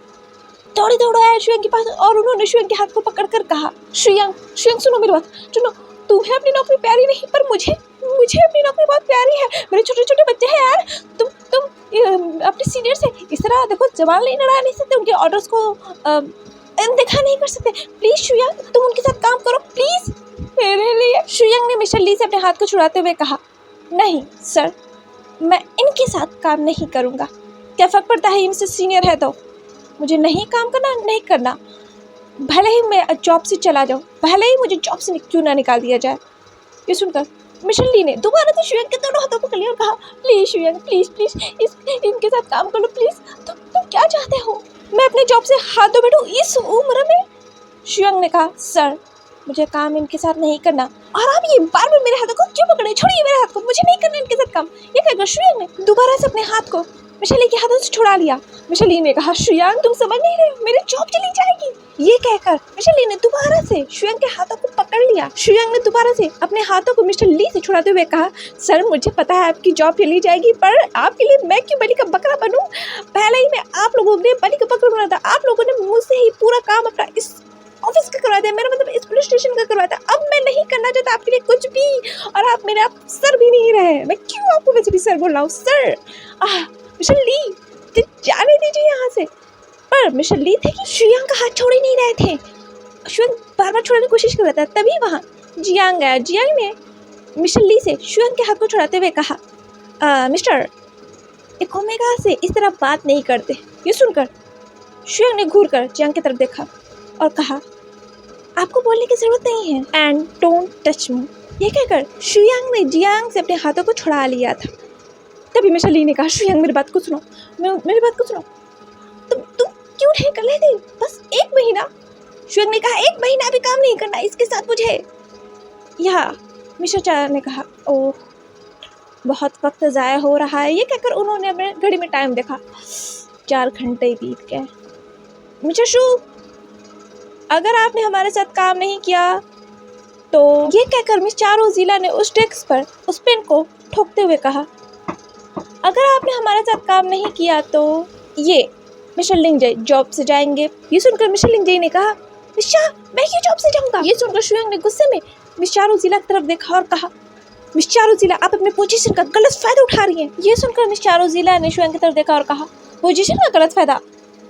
दौड़े आए शुयंग के पास और उन्होंने शुयंग के हाथ को पकड़कर कहा, शुयंग सुनो मेरी बात सुनो, तुम्हें अपनी नौकरी प्यारी नहीं पर मुझे अपनी नौकरी बहुत प्यारी है। मेरे छोटे छोटे बच्चे हैं यार, तुम अपने सीनियर से इस तरह देखो जवान नहीं लड़ा नहीं सकते, उनके ऑर्डर्स को अनदेखा नहीं कर सकते। प्लीज शुयंग तुम उनके साथ काम करो प्लीज मेरे लिए। शुयंग ने मिस्टर ली से अपने हाथ को छुड़ाते हुए कहा, नहीं सर मैं इनके साथ काम नहीं करूँगा। क्या फ़र्क पड़ता है इनसे सीनियर है तो, मुझे नहीं काम करना नहीं करना, भले ही मैं जॉब से चला जाऊँ, भले ही मुझे जॉब से क्यों ना निकाल दिया जाए। ये सुनकर मिस्टर ली ने दोबारा से शुयंग के दोनों हाथों को पकड़ लिया और कहा, प्लीज़ शुयंग प्लीज़ इनके साथ काम कर लो प्लीज़। तुम क्या चाहते हो, मैं अपने जॉब से हाथ धो बैठूँ इस उम्र में। शुयंग ने कहा, सर मुझे काम इनके साथ नहीं करना। और आप ये बार बार मेरे हाथों को क्यों पकड़े, छोड़िए मेरे हाथ को, मुझे नहीं करना इनके साथ काम। ये कहकर शुयंग ने दोबारा से अपने हाथ को मिस्टर ली के हाथों से छुड़ा लिया। मिस्टर ली ने कहा, शुयंग तुम समझ नहीं रहे हो, मेरी जॉब चली जाएगी। ये कहकर मिस्टर ली ने दोबारा से शुयंग के हाथों को पकड़ लिया। शुयंग ने दोबारा से अपने हाथों को मिस्टर ली से छुड़ाते हुए कहा, सर मुझे पता है आपकी जॉब चली जाएगी पर आपके लिए मैं क्यों बलि का बकरा बनूं। पहले ही मैं आप लोगों ने बलि का बकरा बना था, आप लोगों ने मुझसे ही पूरा काम अपना इस ऑफिस का करवा दिया, मेरा मतलब इस पुलिस स्टेशन का करवा दिया। अब मैं नहीं करना चाहता आपके लिए कुछ भी, और आप मेरे आप सर भी नहीं रहे। मैं क्यों आपको वैसे भी सर बोल रहा हूँ सर। मिस्टर ली जाने दीजिए यहाँ से। पर मिस्टर ली थे कि शुयंग का हाथ छोड़ ही नहीं रहे थे। शुयंग बार बार छोड़ने की कोशिश कर रहा था। तभी वहाँ जियांग आया। जियांग ने मिस्टर ली से शुयंग के हाथ को छुड़ाते हुए कहा, मिस्टर एक ओमेगा से इस तरह बात नहीं करते। ये सुनकर शुयंग ने घूर कर जियांग की तरफ देखा और कहा, आपको बोलने की जरूरत नहीं है एंड डोंट टच मी। ये कहकर शुयंग ने जियांग से अपने हाथों को छुड़ा लिया था। तभी मिस्टर ली ने कहा, शुयंग मेरी बात को सुनो, मेरी बात को सुनो, तुम क्यों नहीं कर लेते बस 1 महीना। शुयंग ने कहा, 1 महीना भी काम नहीं करना इसके साथ मुझे। यहाँ मिस्टर चा ने कहा, ओह बहुत वक्त ज़ाया हो रहा है। ये कहकर उन्होंने अपने घड़ी में टाइम देखा, 4 घंटे बीत गए। मिस्टर शू अगर आपने हमारे साथ काम नहीं किया तो, ये कहकर मिस चारोजिला ने उस डेस्क पर उस पेन को ठोकते हुए कहा, अगर आपने हमारे साथ काम नहीं किया तो ये मिस्टर लिंगजे जॉब से जाएंगे। ये सुनकर मिस्टर लिंगजे ने कहा, मिस्टर मैं क्यों जॉब से जाऊंगा। ये सुनकर शुयंग ने गुस्से में मिस चारोजिला की तरफ देखा और कहा, मिस चारोजिला आप अपने पोजीशन का गलत फायदा उठा रही हैं। ये सुनकर मिस चारोजिला ने शुयंग की तरफ देखा और कहा, पोजीशन का गलत फायदा,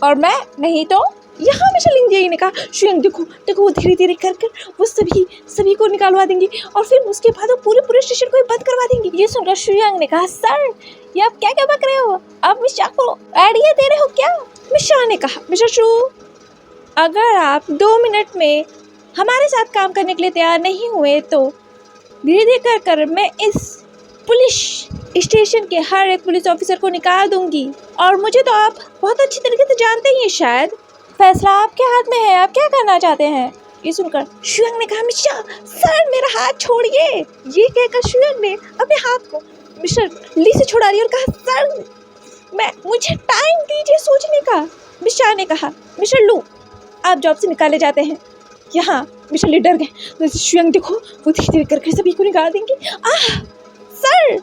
और मैं नहीं तो। यहाँ मिस्टर लिंगजे ने कहा, शुयंग देखो वो धीरे धीरे कर वो सभी को निकालवा देंगी और फिर उसके बाद वो पूरे स्टेशन को बंद करवा देंगी। ये सुनकर शुयंग ने कहा, सर ये आप क्या बक रहे हो, आप मिस शाह को आइडिया दे रहे हो क्या। मिस शाह ने कहा, मिस्टर शू अगर आप 2 मिनट में हमारे साथ काम करने के लिए तैयार नहीं हुए तो धीरे धीरे कर मैं इस पुलिस स्टेशन के हर एक पुलिस ऑफिसर को निकाल दूंगी। और मुझे तो आप बहुत अच्छी तरीके से जानते ही हैं, शायद फैसला आपके हाथ में है, आप क्या करना चाहते हैं। ये सुनकर शुयंग ने कहा, मिस्टर सर मेरा हाथ छोड़िए। ये कहकर शुयंग ने अपने हाथ को मिस्टर ली से छुड़ा लिया और कहा, सर मुझे टाइम दीजिए सोचने का। मिस्टर ने कहा, मिस्टर लू आप जॉब से निकाले जाते हैं। यहाँ मिस्टर ली डर गए। शुयंग देखो वो धीरे धीरे करके सभी को निकाल देंगे। सर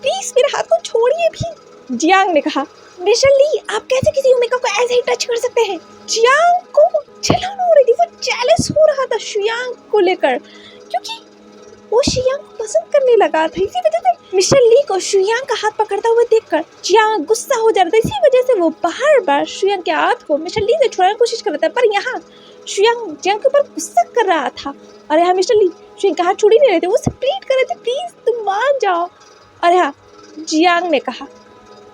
प्लीज मेरे हाथ को छोड़िए भी। जियांग ने कहा, मिस्टर ली आप कैसे किसी ओमेगा को ऐसे ही टच कर सकते हैं। जियांग को जलन हो रही थी, वो जेलस हो रहा था शुयांग को लेकर, क्योंकि वो शुयांग को पसंद करने लगा था। इसी वजह से मिस्टर ली को शुयांग का हाथ पकड़ता हुआ देखकर जियांग गुस्सा हो जा रहा था। इसी वजह से वो बार शुयांग के हाथ को मिस्टर ली से छुड़ाने की कोशिश कर रहा था, पर यहाँ शुयांग जियांग के ऊपर गुस्सा कर रहा था और यहाँ मिस्टर ली शुयांग का हाथ छोड़ ही नहीं रहे थे, वो उससे प्लीड कर रहे थे, प्लीज तुम मान जाओ। और यहाँ जियांग ने कहा,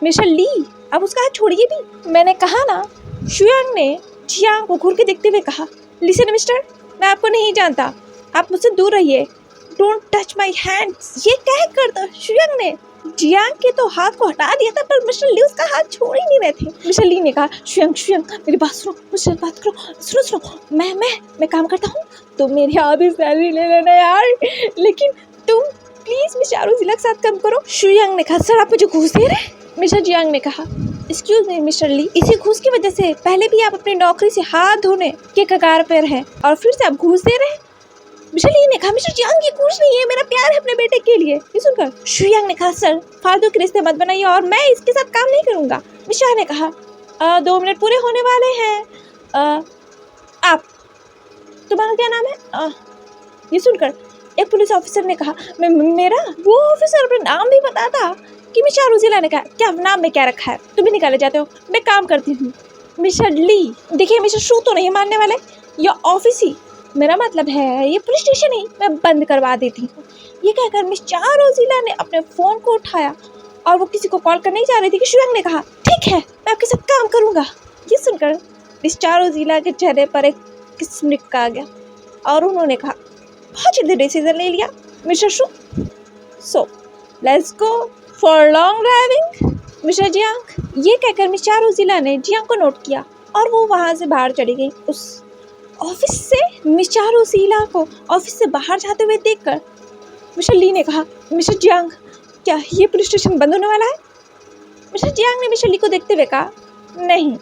मिस्टर ली अब उसका हाथ छोड़िए भी। मैंने कहा ना। शुयांग ने जियांग को घूर के देखते हुए कहा, लिसन मिस्टर मैं आपको नहीं जानता, आप मुझसे दूर रहिए, डोंट टच माई हैंड्स। ये कह कर तो शुयांग ने जियांग के तो हाथ को हटा दिया था, पर मिस्टर ली उसका हाथ छोड़ ही नहीं रहे थे। मिस्टर ली ने कहा, शुयांग मेरी बात सुनो, मुझसे बात करो, सुनो मैं काम करता हूँ, तुम मेरी आधी सैलरी ले लेना यार, लेकिन तुम प्लीज मिस चारोजिला के साथ काम करो। शुयांग ने कहा, सर आप मुझे घूस दे रहे हैं। मिस्टर जियांग ने कहा, एक्सक्यूज मी मिस्टर ली, इसी घूस की वजह से पहले भी आप अपनी नौकरी से हाथ धोने के कगार पर हैं और फिर से आप घूस दे रहे हैं। मिस्टर ली ने कहा, मिस्टर जियांग ये कुछ नहीं है, मेरा प्यार है अपने बेटे के लिए। ये सुनकर शुयांग ने कहा, सर फालतू के रिश्ते मत बनाइए और मैं इसके साथ काम नहीं करूंगा। मिस्टर ने कहा, 2 मिनट पूरे होने वाले हैं। आप, तुम्हारा क्या नाम है? ये सुनकर एक पुलिस ऑफिसर ने कहा, मेरा? वो ऑफिसर अपना नाम भी बताता कि मिस्टर रुजिला ने कहा, क्या नाम में क्या रखा है, तुम भी निकाले जाते हो, मैं काम करती हूँ। मिस्टर ली, देखिए मिस्टर शू तो नहीं मानने वाले, ये ऑफिस ही, मेरा मतलब है ये पुलिस स्टेशन ही, मैं बंद करवा देती हूँ। ये कहकर मिस्टर रुजिला ने अपने फोन को उठाया और वो किसी को कॉल करने जा रही थी कि शुयांग ने कहा, ठीक है मैं आपके साथ काम करूँगा। ये सुनकर मिस्टर रुजिला के चेहरे पर एक स्मिक आ गया और उन्होंने कहा, बहुत जल्दी डिसीजन ले लिया mister shoe, so let's go for long driving mister Jiang. ये कहकर मिस्टर रुजिला ने जियांग को नोट किया और वो वहाँ से बाहर चली गई। उस ऑफिस से मिस्टर रुजिला को ऑफिस से बाहर जाते हुए देखकर मिस्टर ली ने कहा, मिस्टर जियांग क्या ये पुलिस स्टेशन बंद होने वाला है? मिस्टर जियांग ने मिस्टर ली को देखते हुए कहा, नहीं।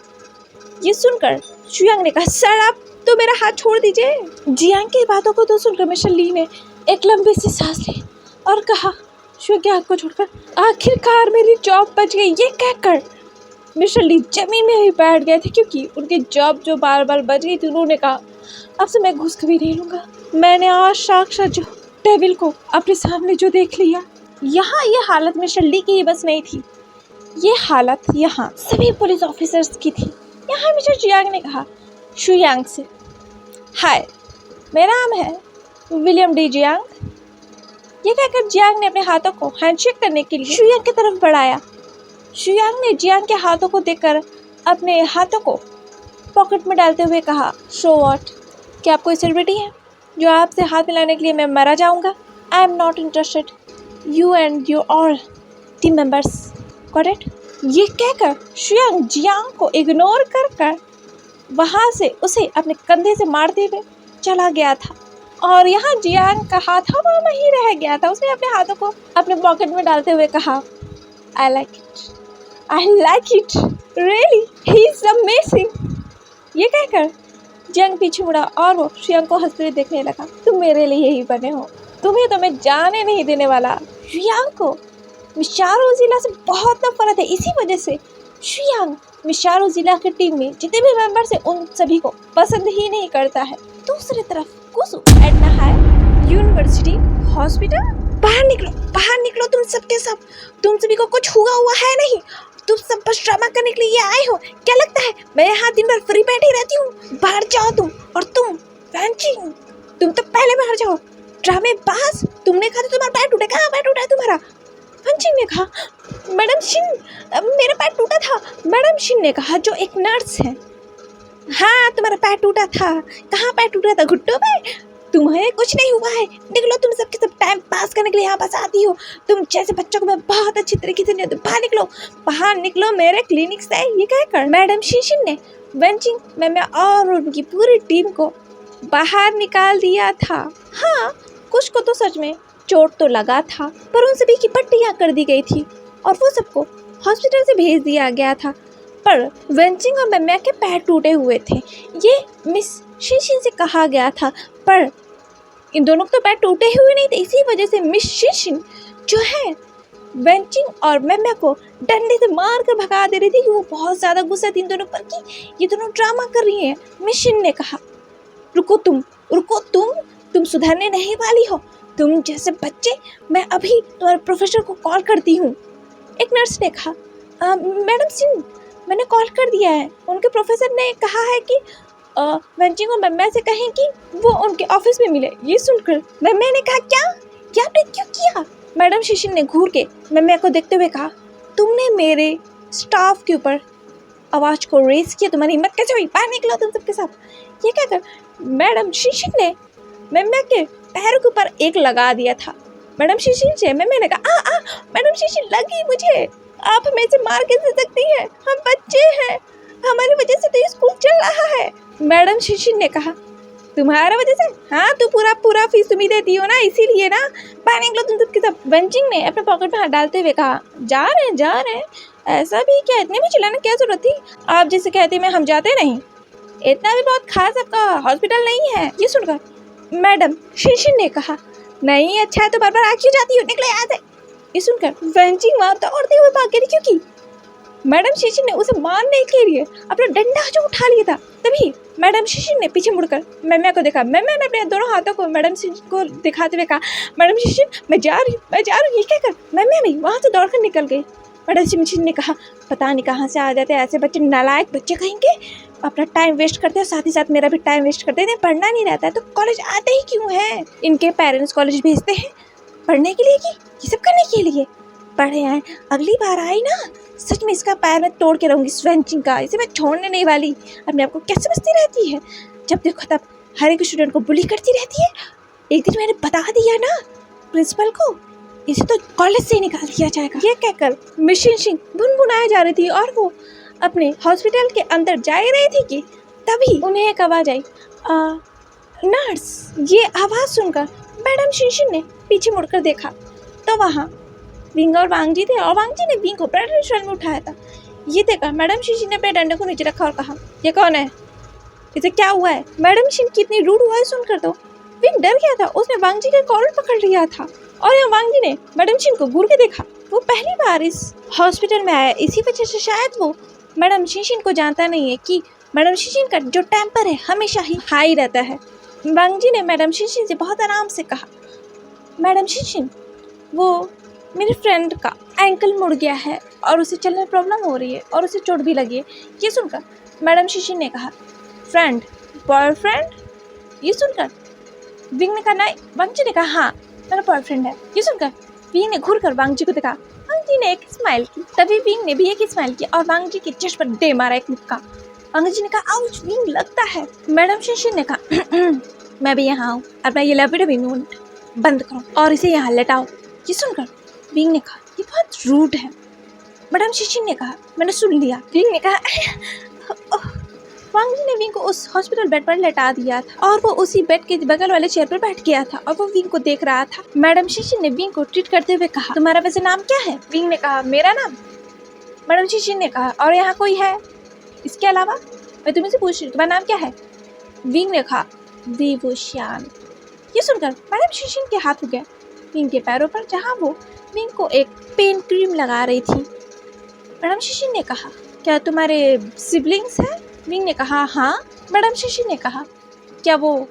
ये सुनकर शुयांग ने कहा, सर आप तो मेरा हाथ छोड़ दीजिए। जियांग की बातों को तो सुनकर मिस्टर ली ने एक लंबी सी सांस ली और कहा, शुयांग के हाथ को छोड़कर, आखिरकार मेरी जॉब बच गई। ये कहकर मिस्टर ली जमीन में ही बैठ गए थे क्योंकि उनकी जॉब जो बार बार बच गई थी। उन्होंने कहा, अब से मैं घूस कभी नहीं लूँगा। मैंने आज साक्षात जो टेबल को अपने सामने जो देख लिया, यहाँ ये हालत मिस्टर ली की ही बस नहीं थी, ये हालत यहाँ सभी पुलिस ऑफिसर्स की थी। यहाँ मिस्टर जियांग ने कहा शुयांग से, हाय मेरा नाम है विलियम डी जियांग। ये कहकर जियांग ने अपने हाथों को हैंडशेक करने के लिए शुयांग की तरफ बढ़ाया। शुयांग ने जियांग के हाथों को देखकर अपने हाथों को पॉकेट में डालते हुए कहा, शो व्हाट, क्या आप कोई सेलिब्रिटी हैं जो आपसे हाथ मिलाने के लिए मैं मरा जाऊंगा? I am not interested, you and your all team members got it. ये कहकर शुयांग जियांग को इग्नोर कर वहाँ से उसे अपने कंधे से मारते हुए चला गया था और यहाँ जियांग का हाथ हवा में ही रह गया था। उसने अपने हाथों को अपने पॉकेट में डालते हुए कहा, I like it really, he is amazing. ये कहकर जियांग पीछे मुड़ा और वो शुयांग को हंसते हुए देखने लगा, तुम मेरे लिए ही बने हो, तुम्हें तो मैं जाने नहीं देने वाला। शुयांग को मिस्टर रुजिला से बहुत नफरत है, इसी वजह से शुयांग मिस्टर रुजिला की टीम में जितने भी मेंबर्स हैं उन सभी को पसंद ही नहीं करता है। दूसरी तरफ कुसु एडना हाई यूनिवर्सिटी हॉस्पिटल, बाहर निकलो तुम सबके सब, तुम सभी को कुछ हुआ है नहीं, तुम सब बस ड्रामा करने के लिए आए हो। क्या लगता है मैं यहाँ दिन भर फ्री बैठी रहती हूँ? बाहर जाओ तुम, और तुम वैंचिंग, तुम तो पहले बाहर जाओ, ड्रामेबाज, तुमने कहा था तुम्हारा पैर टूटा, कहाँ पैर टूटा है तुम्हारा? वैंचिंग ने कहा, मैडम शिन मेरा पैर टूटा था। मैडम शिन ने कहा, जो एक नर्स है, हाँ तुम्हारा पैर टूटा था, कहाँ पैर टूटा था? घुट्टों पे? तुम्हें कुछ नहीं हुआ है, निकलो तुम सबके सब टाइम पास करने के लिए यहाँ पास आती हो, तुम जैसे बच्चों को मैं बहुत अच्छी तरीके से नहीं होती, बाहर निकलो मेरे क्लिनिक से। ये कहकर मैडम शिशिन ने वेंचिंग मैम और उनकी पूरी टीम को बाहर निकाल दिया था। हाँ कुछ को तो सच में चोट तो लगा था, पर उन सभी की पट्टियाँ कर दी गई थी और वो सबको हॉस्पिटल से भेज दिया गया था। पर वेंचिंग और मैम्या के पैर टूटे हुए थे, ये मिस शिशिन से कहा गया था, पर इन दोनों के तो पैर टूटे हुए नहीं थे। इसी वजह से मिस शिशिन जो है वेंचिंग और मैम्या को डंडे से मार कर भगा दे रही थी कि वो बहुत ज़्यादा गुस्सा थी इन दोनों पर कि ये दोनों ड्रामा कर रही हैं। मिस शिन ने कहा, रुको तुम सुधरने नहीं वाली हो, तुम जैसे बच्चे, मैं अभी तुम्हारे प्रोफेसर को कॉल करती हूँ। एक नर्स ने कहा, मैडम सिंह मैंने कॉल कर दिया है, उनके प्रोफेसर ने कहा है कि वेंचिंग और मैम्या से कहें कि वो उनके ऑफिस में मिले। ये सुनकर मैम्या ने कहा, क्या आपने क्यों किया? मैडम शिशिन ने घूर के मैम्या को देखते हुए कहा, तुमने मेरे स्टाफ के ऊपर आवाज़ को रेस किया, तुम्हारी हिम्मत कैसे हुई? बाहर निकलो तुम सबके साथ। ये कहकर मैडम शिशिन ने मैम्या के पैरों के ऊपर एक लगा दिया था। मैडम शिशिन से मैम्या ने कहा, मैडम शिशिन लगी मुझे, आप हमें से मार कैसे सकती हैं? हम बच्चे हैं, हमारी वजह से तो स्कूल चल रहा है। मैडम शिशिन ने कहा, तुम्हारा वजह से? हाँ तो पूरा फीस तुम ही देती हो ना, इसीलिए ना, बाहर निकलो तुम सबके सब। वेंचिंग ने अपने पॉकेट में हाथ डालते हुए कहा, जा रहे हैं, ऐसा भी क्या, इतने भी चिल्लाने क्या जरूरत थी? आप जैसे कहते मैं हम जाते नहीं, इतना भी बहुत खास आपका हॉस्पिटल नहीं है। ये सुनकर मैडम शिशिर ने कहा। नहीं अच्छा है तो बार बार आ क्यों जाती हो, निकले यहाँ से। ये सुनकर वेंचिंग वहाँ दौड़ते हुए भाग गई। क्योंकि मैडम शिशिर ने उसे मारने के लिए अपना डंडा जो उठा लिया था। तभी मैडम शिशिर ने पीछे मुड़कर मैम्या को देखा। मैम्या ने अपने दोनों हाथों को मैडम शिशिर को दिखाते हुए कहा, मैडम शिशिर मैं जा रही हूँ ये कहकर मैम्या भी वहाँ से दौड़कर निकल गई। मैडम शिशिर ने कहा, पता नहीं कहाँ से आ जाते ऐसे बच्चे, नालायक बच्चे कहेंगे, अपना टाइम वेस्ट करते हैं, साथ ही साथ मेरा भी टाइम वेस्ट करते हैं। पढ़ना नहीं रहता है तो कॉलेज आते ही क्यों हैं? इनके पेरेंट्स कॉलेज भेजते हैं पढ़ने के लिए कि ये सब करने के लिए? पढ़े आए, अगली बार आई ना सच में इसका पैर मैं तोड़ के रहूँगी स्वेंचिंग का, इसे मैं छोड़ने नहीं वाली। अपने आप को क्या समझती रहती है, जब देखो तब हर एक स्टूडेंट को बुली करती रहती है। एक दिन मैंने बता दिया ना प्रिंसिपल को, इसे तो कॉलेज से ही निकाल दिया जाएगा। ये कहकर मिस शिनशिन भुनभुनाए जा रही थी और वो अपने हॉस्पिटल के अंदर जा ही रही थी कि तभी उन्हें एक आवाज़ आई, नर्स। ये आवाज़ सुनकर मैडम शिनशिन ने पीछे मुड़कर देखा तो वहाँ विंग और वांग जी थे और वांग जी ने विंग को ब्लड में उठाया था। ये देखा मैडम शिनशिन ने अपने डंडे को नीचे रखा और कहा, ये कौन है, इसे क्या हुआ है? मैडम शिनशिन कितनी रूड हुआ है सुनकर तो विंग डर गया था। उसने वांग जी का कॉलर पकड़ लिया था और यहाँ वांग जी ने मैडम शिन को घूर के देखा। वो पहली बार इस हॉस्पिटल में आया, इसी वजह से शायद वो मैडम शिनशिन को जानता नहीं है कि मैडम शिनशिन का जो टेम्पर है हमेशा ही हाई रहता है। वांग जी ने मैडम शिनशिन से बहुत आराम से कहा, मैडम शिनशिन वो मेरे फ्रेंड का एंकल मुड़ गया है और उसे चलने में प्रॉब्लम हो रही है और उसे चोट भी लगी है। ये सुनकर मैडम शिनशिन ने कहा, फ्रेंड, बॉयफ्रेंड? ये सुनकर विंग ने कहा, नहीं। वांग जी ने कहा, हाँ मेरा बॉयफ्रेंड है। ये सुनकर विंग ने घूर कर वांग जी को देखा। वांग जी ने एक स्माइल की, तभी विंग ने भी एक स्माइल की और वांग जी के चेस्ट पर दे मारा एक मुक्का। वांग जी ने कहा, आउच विंग लगता है। मैडम शिनशिन ने कहा, मैं भी यहाँ हूँ, अपना ये लवी नोट बंद करो और इसे यहाँ लेटाओ। ये सुनकर विंग ने कहा, ये बहुत रूड है। मैडम शिनशिन ने कहा, मैंने सुन लिया। विंग ने कहा, वांग जी ने विंग को उस हॉस्पिटल बेड पर लेटा दिया था और वो उसी बेड के बगल वाले चेयर पर बैठ गया था और वो विंग को देख रहा था। मैडम शिनशिन ने विंग को ट्रीट करते हुए कहा, तुम्हारा वैसे नाम क्या है? विंग ने कहा, मेरा नाम। मैडम शिनशिन ने कहा, और यहाँ कोई है इसके अलावा? मैं तुम्हें से पूछ रही हूँ, तुम्हारा नाम क्या है? विंग ने कहा, विवोशियान। ये सुनकर मैडम शिनशिन के हाथ हो गया विंग के पैरों पर, जहाँ वो विंग को एक पेन क्रीम लगा रही थी। मैडम शिनशिन ने कहा, क्या तुम्हारे सिबलिंग्स हैं? विंग ने कहा, हाँ। मैडम शिनशिन ने कहा, क्या वो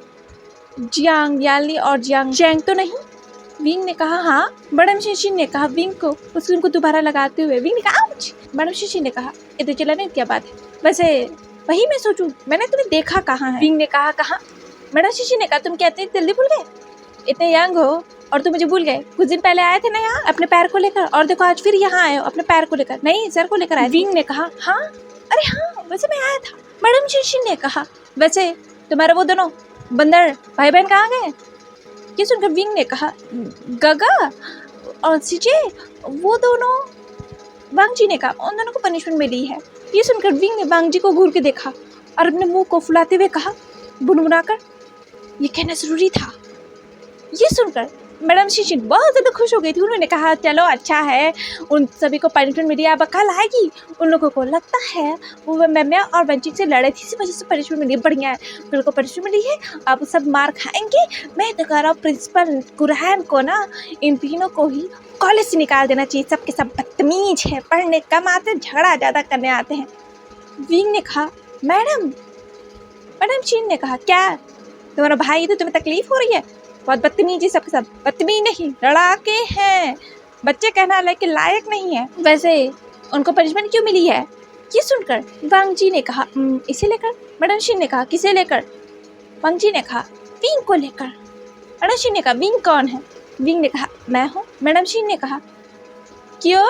जियांग याली और जियांग चैंग तो नहीं? विंग ने कहा, हाँ। मैडम शिनशिन ने कहा विंग को उस क्रीम को दोबारा लगाते हुए, विंग ने कहा, आउच। मैडम शिनशिन ने कहा, ये तो चला नहीं, क्या बात है? वैसे वही मैं सोचूं, मैंने तुम्हें देखा कहाँ है? विंग ने कहा, कहाँ? मैडम शिनशिन ने कहा, तुम क्या इतनी जल्दी भूल गए? इतने यंग हो और तुम मुझे भूल गए? कुछ दिन पहले आए थे ना यहाँ अपने पैर को लेकर, और देखो आज फिर यहाँ आए हो अपने पैर को लेकर। नहीं, सर को लेकर आए। विंग ने कहा, हाँ, अरे हाँ वैसे मैं आया था। मैडम शिनशिन ने कहा, वैसे तुम्हारे वो दोनों बंदर भाई बहन कहाँ गए? ये सुनकर विंग ने कहा, गगा और सिजे, वो दोनों। वांग जी ने कहा, उन दोनों को पनिशमेंट मिली है। ये सुनकर विंग ने वांग जी को घूर के देखा और अपने मुंह को फुलाते हुए कहा, बुनबुनाकर, ये कहना जरूरी था। ये सुनकर मैडम शिनशिन बहुत ज़्यादा खुश हो गई थी। उन्होंने कहा, चलो अच्छा है, उन सभी को पनिशमेंट मिली, अब कल आएगी। उन लोगों को लगता है वो मैम्या और वंचिक से लड़े थी, इसी वजह से पनिशमेंट मिली, बढ़िया है, उन लोगों को पनिशमेंट मिली है, अब सब मार खाएंगे। मैं तो कह रहा हूँ प्रिंसिपल कुरहैन को ना इन तीनों को ही कॉलेज से निकाल देना चाहिए। सब के सब बदतमीज है, पढ़ने कम आते, झगड़ा ज़्यादा करने आते हैं। विंग ने कहा, मैडम शिन ने कहा, क्या तुम्हारा भाई तो तुम्हें तकलीफ हो रही है? बहुत बदतमीज है, सबके सब बदतमीज नहीं, लड़ाके हैं, बच्चे कहना लेकिन लायक नहीं है। वैसे उनको पनिशमेंट क्यों मिली है? ये सुनकर वांग जी ने कहा, इसे लेकर। मैडम शिन ने कहा, किसे लेकर? वांग जी ने कहा, विंग को लेकर। मैडम शिन ने कहा, विंग कौन है? विंग ने कहा, मैं हूँ। मैडम शिन ने कहा, क्यों,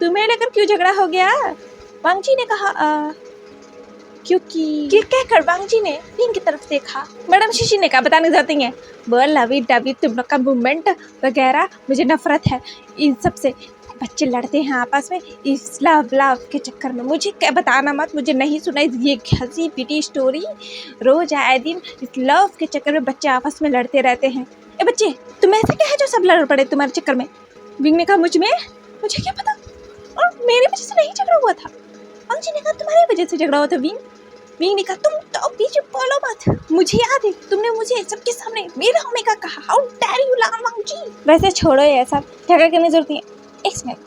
तुम्हें लेकर क्यों झगड़ा हो गया? वांग जी ने कहा, क्योंकि ये कहकर वांग जी ने विंग की तरफ देखा। मैडम शिनशिन ने कहा, बताने जाती हैं, वो लवी डवी तुम लोग का मूवमेंट वगैरह मुझे नफरत है इन सब से। बच्चे लड़ते हैं आपस में इस लव के चक्कर में, मुझे क्या बताना मत, मुझे नहीं सुना ये हंसी पीटी स्टोरी। रोज आए दिन इस लव के चक्कर में बच्चे आपस में लड़ते रहते हैं। ए बच्चे, तुम ऐसे क्या है जो सब लड़ पड़े तुम्हारे चक्कर में? विंग ने कहा, मुझे क्या पता, और मेरी वजह से नहीं झगड़ा हुआ था। वांग जी ने कहा, तुम्हारी वजह से झगड़ा हुआ था विंग। विंग ने कहा तुम तो पीछे बोलो मत, मुझे याद है तुमने मुझे सबके सामने मेरा ओमेगा कहा, हाउ डेयर यू वांग जी। वैसे छोड़ो ये सब, झगड़ा करने की जरूरत नहीं है। एक मिनट,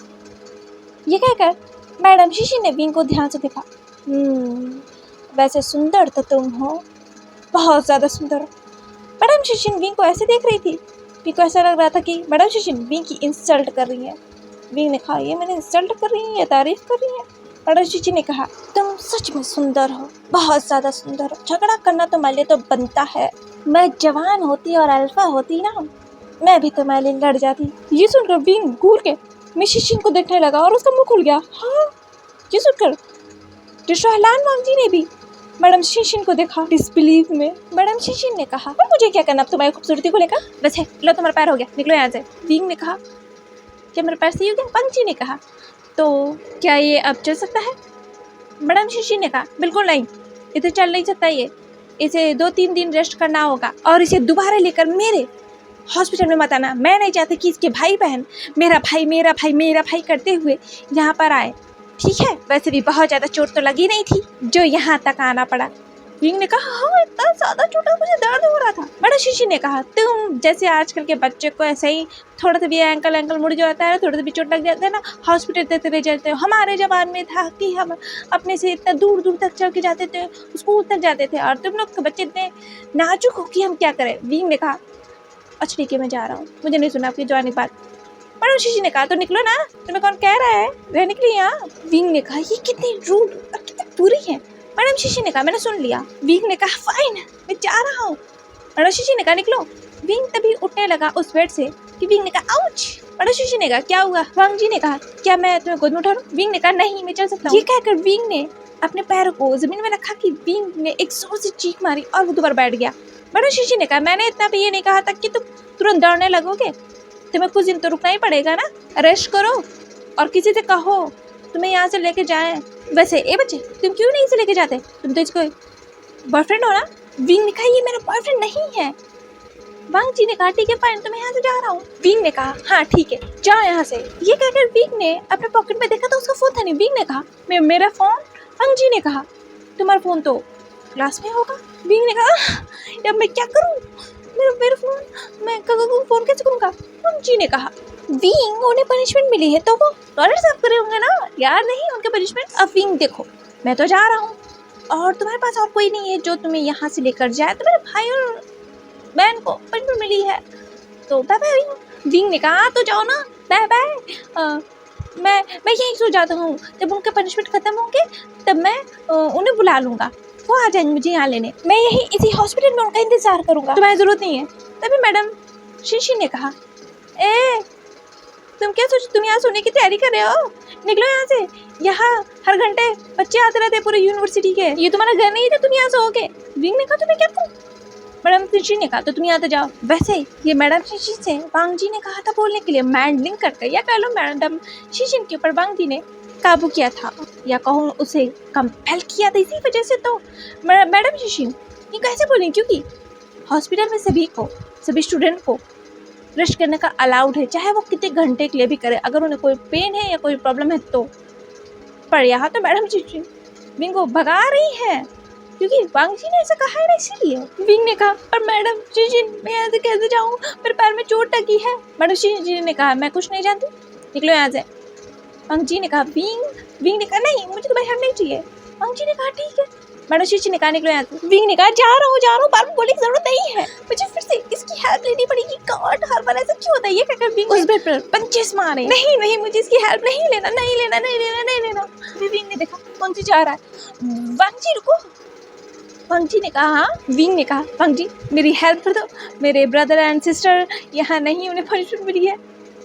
ये कहकर मैडम शीशी ने विंग को ध्यान से देखा। वैसे सुंदर तो तुम हो, बहुत ज़्यादा सुंदर हो। मैडम शीशिन विंग को ऐसे देख रही थी, विंग को ऐसा लग रहा था कि मैडम शीशिन विंग की इंसल्ट कर रही है। विंग ने कहा ये मैंने इंसल्ट कर रही है या तारीफ कर रही है? मैडम शीशी ने कहा तुम सच में सुंदर हो, बहुत ज़्यादा सुंदर हो। झगड़ा करना तुम्हारे लिए तो बनता है। मैं जवान होती और अल्फा होती ना, मैं भी तुम्हारे लिए लड़ जाती। ये सुनकर विंग घूर के मिस शीशिन को देखने लगा और उसका मुंह खुल गया। हाँ, ये सुनकर डिशोहलान वांग जी ने भी मैडम शीशिन को देखा डिसबिलीव में। मैडम शीशिन ने कहा पर मुझे क्या करना अब तुम्हारी खूबसूरती को लेकर, बस है लो तुम्हारा पैर हो गया, निकलो यहाँ से। विंग ने कहा क्या मेरा पैर सही हो गया? वांग जी ने कहा तो क्या ये अब चल सकता है? मैडम शीशिन ने कहा बिल्कुल नहीं, ये तो चल नहीं सकता, ये इसे 2-3 दिन रेस्ट करना होगा और इसे दोबारा लेकर मेरे हॉस्पिटल में मत आना। मैं नहीं चाहती कि इसके भाई बहन मेरा भाई मेरा भाई मेरा भाई करते हुए यहाँ पर आए, ठीक है? वैसे भी बहुत ज़्यादा चोट तो लगी नहीं थी जो यहाँ तक आना पड़ा। विंग ने कहा हाँ इतना ज़्यादा चोट, मुझे दर्द हो रहा था। मैडम शीशी ने कहा तुम जैसे आजकल के बच्चे को ऐसे ही थोड़ा सा भी एंकल मुड़ जाता है, थोड़ा सा भी चोट लग जाता है ना, हॉस्पिटल देते रह जाते हो। हमारे जमाने में था कि हम अपने से इतना दूर दूर तक चल के जाते थे, स्कूल तक जाते थे, और तुम लोग के बच्चे इतने नाजुक हो कि हम क्या करें। विंग ने कहा अच्छा ठीक है मैं जा रहा हूँ, मुझे नहीं सुना आपकी जवानी बात। मैडम शीशी ने कहा तो निकलो ना, तुम्हें कौन कह रहा है वह निकली यहाँ। विंग ने कहा ये कितनी रूड और कितनी बुरी है। मैडम शीशी ने कहा मैंने सुन लिया। विंग ने कहा फाइन मैं जा रहा हूँ। मैडम शीशी ने कहा निकलो। विंग तभी उठने लगा उस बेड से कि विंग ने कहा आउच। मैडम शीशी ने कहा क्या हुआ? वांग जी ने कहा क्या मैं तुम्हें गोद में उठा लूं? विंग ने कहा नहीं मैं चल सकता हूँ। ये कहकर विंग ने अपने पैरों को जमीन में रखा कि विंग ने एक जोर से चीख मारी और वो दोबारा बैठ गया। मैडम शीशी ने कहा मैंने इतना भी ये नहीं कहा था कि तुम तुरंत दौड़ने लगोगे, तुम्हें कुछ दिन तो रुकना ही पड़ेगा ना, रेस्ट करो और किसी से कहो तुम्हें यहाँ से लेके जाएं। वैसे ए बच्चे तुम क्यों नहीं इसे लेके जाते, तुम तो इसको बॉयफ्रेंड हो ना। विंग ने कहा ये मेरा बॉयफ्रेंड नहीं है। वांग जी ने कहा ठीक है फाइन तो मैं यहाँ से जा रहा हूँ। विंग ने कहा हाँ ठीक है जाओ यहाँ से। ये कहकर विंग ने अपने पॉकेट में देखा तो उसका फोन था नहीं। विंग ने कहा मेरा फोन? वांग जी ने कहा तुम्हारा फोन तो क्लास में होगा। विंग ने कहा अब मैं क्या करूँ, मेरा फोन मैं फोन कैसे करूँगा। वांग जी ने कहा विंग उन्हें पनिशमेंट मिली है तो वो टॉयलेट साफ करे होंगे ना यार, नहीं उनके पनिशमेंट। अब विंग देखो मैं तो जा रहा हूँ और तुम्हारे पास और कोई नहीं है जो तुम्हें यहाँ से लेकर जाए, तो मेरे भाई और बहन को पनिशमेंट मिली है तो बाय बाय। विंग ने कहा तो जाओ ना बाय बाय। मैं यहीं सो जाता हूँ, जब उनके पनिशमेंट खत्म होंगे तब मैं उन्हें बुला लूँगा, वो आ जाएंगे मुझे यहाँ लेने, मैं यहीं इसी हॉस्पिटल में उनका इंतजार करूँगा, तुम्हारी ज़रूरत नहीं है। तभी मैडम शीशी ने कहा ए तुम क्या सोच तुम यहाँ सोने की तैयारी कर रहे हो, निकलो यहाँ से। यहाँ हर घंटे बच्चे आते रहते पूरे यूनिवर्सिटी के, ये तुम्हारा घर नहीं है तुम यहाँ सोओगे। विंग ने कहा तुम्हें क्या करूँ। मैडम शीशी ने कहा तो तुम यहाँ तो जाओ। वैसे ये मैडम शीशी से वांग जी ने कहा था बोलने के लिए, मैंडलिंग करके या कह लो मैडम शीशी के ऊपर वांग जी ने काबू किया था या कहूँ उसे कंपेल किया था, इसी वजह से तो मैडम शीशी ये कैसे बोलें, क्योंकि हॉस्पिटल में सभी स्टूडेंट को रेस्ट करने का अलाउड है, चाहे वो कितने घंटे के लिए भी करे, अगर उन्हें कोई पेन है या कोई प्रॉब्लम है तो। पर यहाँ तो मैडम शीशी विंग को भगा रही है क्योंकि वांग जी ने ऐसा कहा है ना, इसीलिए। विंग ने कहा पर मैडम शीशी मैं यहाँ से कैसे जाऊँ, मेरे पैर में चोट लगी है। मैडम शीशी ने कहा मैं कुछ नहीं जानती, निकलो यहाँ से। वांग जी ने कहा विंग ने कहा नहीं मुझे तुम्हारी हेल्प नहीं चाहिए। वांग जी ने कहा ठीक है। मैडम शीशी ने कहा निकलो यहाँ से। विंग ने कहा जा रहा हूँ बार बोलने की जरूरत नहीं है, मुझे फिर से इसकी हेल्प लेनी पड़ेगी। गॉड हर बार ऐसा क्यों होता है। ये कहकर विंग उस बेड पर पंचेस मारे। नहीं मुझे इसकी हेल्प नहीं लेना। विंग ने देखा वांग जी जा रहा है। वांग जी रुको। वांग जी ने कहा हाँ। विंग ने कहा वांग जी मेरी हेल्प कर दो, मेरे ब्रदर एंड सिस्टर यहाँ नहीं, उन्हें पनिशमेंट मिली है।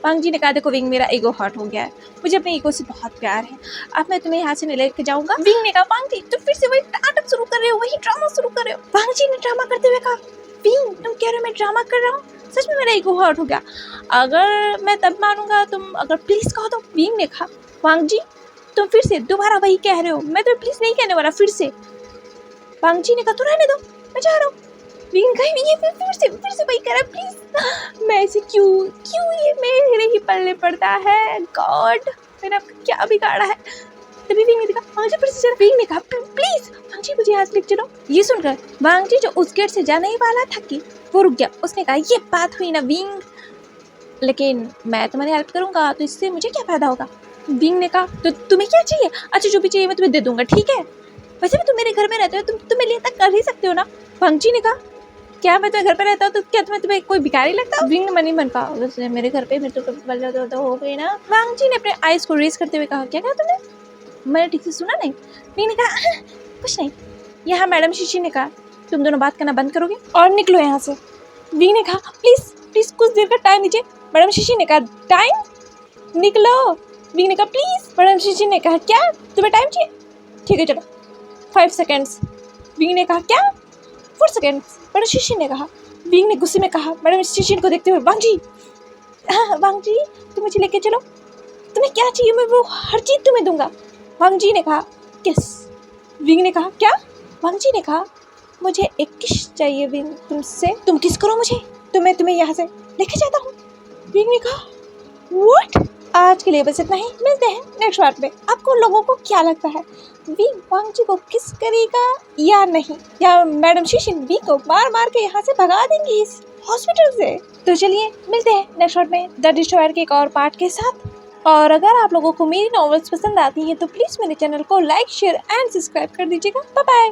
वांग जी ने कहा देखो विंग मेरा ईगो हर्ट हो गया है, मुझे अपने ईगो से बहुत प्यार है, अब मैं तुम्हें यहाँ से नहीं लेके जाऊँगा। विंग ने कहा वांग जी तुम फिर से वही नाटक शुरू कर रहे हो, वही ड्रामा शुरू कर रहे हो। वांग जी ने ड्रामा करते हुए कहा विंग तुम कह रहे हो मैं ड्रामा कर रहा हूँ, सच में मेरा ईगो हर्ट हो गया, अगर मैं तब मानूंगा तुम अगर प्लीज़ कहो तो। विंग ने कहा वांग जी तुम फिर से दोबारा वही कह रहे हो, मैं तुम्हें प्लीज़ नहीं कहने वाला फिर से। वांग जी ने कहा तो रहने दो मैं जा रहा हूँ। विंग कहीं ये फिर से वही कह रहा है प्लीज, मैं ऐसे क्यों ये मेरे ही पल्ले पड़ता है। गॉड मैंने आपका क्या बिगाड़ा है। तभी विंग ने देखा वांगजी फिर से चला। विंग ने कहा प्लीज वांगजी मुझे यहाँ से लेके चलो। ये सुनकर वांगजी जो उस गेट से जाने ही वाला था कि वो रुक गया। उसने कहा ये बात हुई ना विंग, लेकिन मैं तुम्हारी हेल्प करूंगा तो इससे मुझे क्या फायदा होगा। विंग ने कहा तो तुम्हें क्या चाहिए? अच्छा जो भी चाहिए मैं तुम्हें दे दूंगा, ठीक है? वैसे भी तुम मेरे घर में रहते हो, तुम मेरे लिए तक कर ही सकते हो ना। वांगजी ने कहा क्या मैं तुम्हें घर पे रहता हूँ तो क्या तुम्हें कोई भिखारी लगता? विंग ने मनी मन कहा वैसे मेरे घर पे मेरे तो हो गई ना। वांगजी ने अपने आईज को रेज करते हुए कहा क्या कहा तुमने? मैंने ठीक से सुना नहीं। विंग ने कहा कुछ नहीं। यहाँ मैडम शीशी ने कहा तुम दोनों बात करना बंद करोगे और निकलो यहाँ से। विंग ने कहा प्लीज प्लीज कुछ देर का टाइम दीजिए। मैडम शीशी ने कहा टाइम निकलो। विंग ने कहा प्लीज। मैडम शीशी ने कहा क्या तुम्हें टाइम चाहिए? ठीक है चलो 5 सेकेंड्स। विंग ने कहा क्या 4 सेकेंड्स। मैडम शीशी ने कहा। विंग ने गुस्से में कहा मैडम शीशी को देखते हुए वांगजी वांगजी तुम मुझे लेके चलो, तुम्हें क्या चाहिए मैं वो हर चीज तुम्हें दूंगा। वांगजी ने कहा किस। विंग ने कहा क्या? वांगजी ने कहा मुझे एक किस चाहिए विंग तुमसे, तुम किस करो मुझे तो मैं तुम्हें यहाँ से लेके जाता हूँ। विंग ने कहा व्हाट। आज के लिए बस इतना ही, मिलते हैं नेक्स्ट पार्ट में। आपको लोगों को क्या लगता है विंग वांगजी को किस करेगा या नहीं, या मैडम शीशी विंग को मार मार के यहाँ से भगा देंगी इस हॉस्पिटल से? तो चलिए मिलते हैं नेक्स्ट पार्ट में द डिस्ट्रॉयर के एक और पार्ट के साथ। और अगर आप लोगों को मेरी नॉवेल्स पसंद आती हैं तो प्लीज़ मेरे चैनल को लाइक शेयर एंड सब्सक्राइब कर दीजिएगा। Bye bye.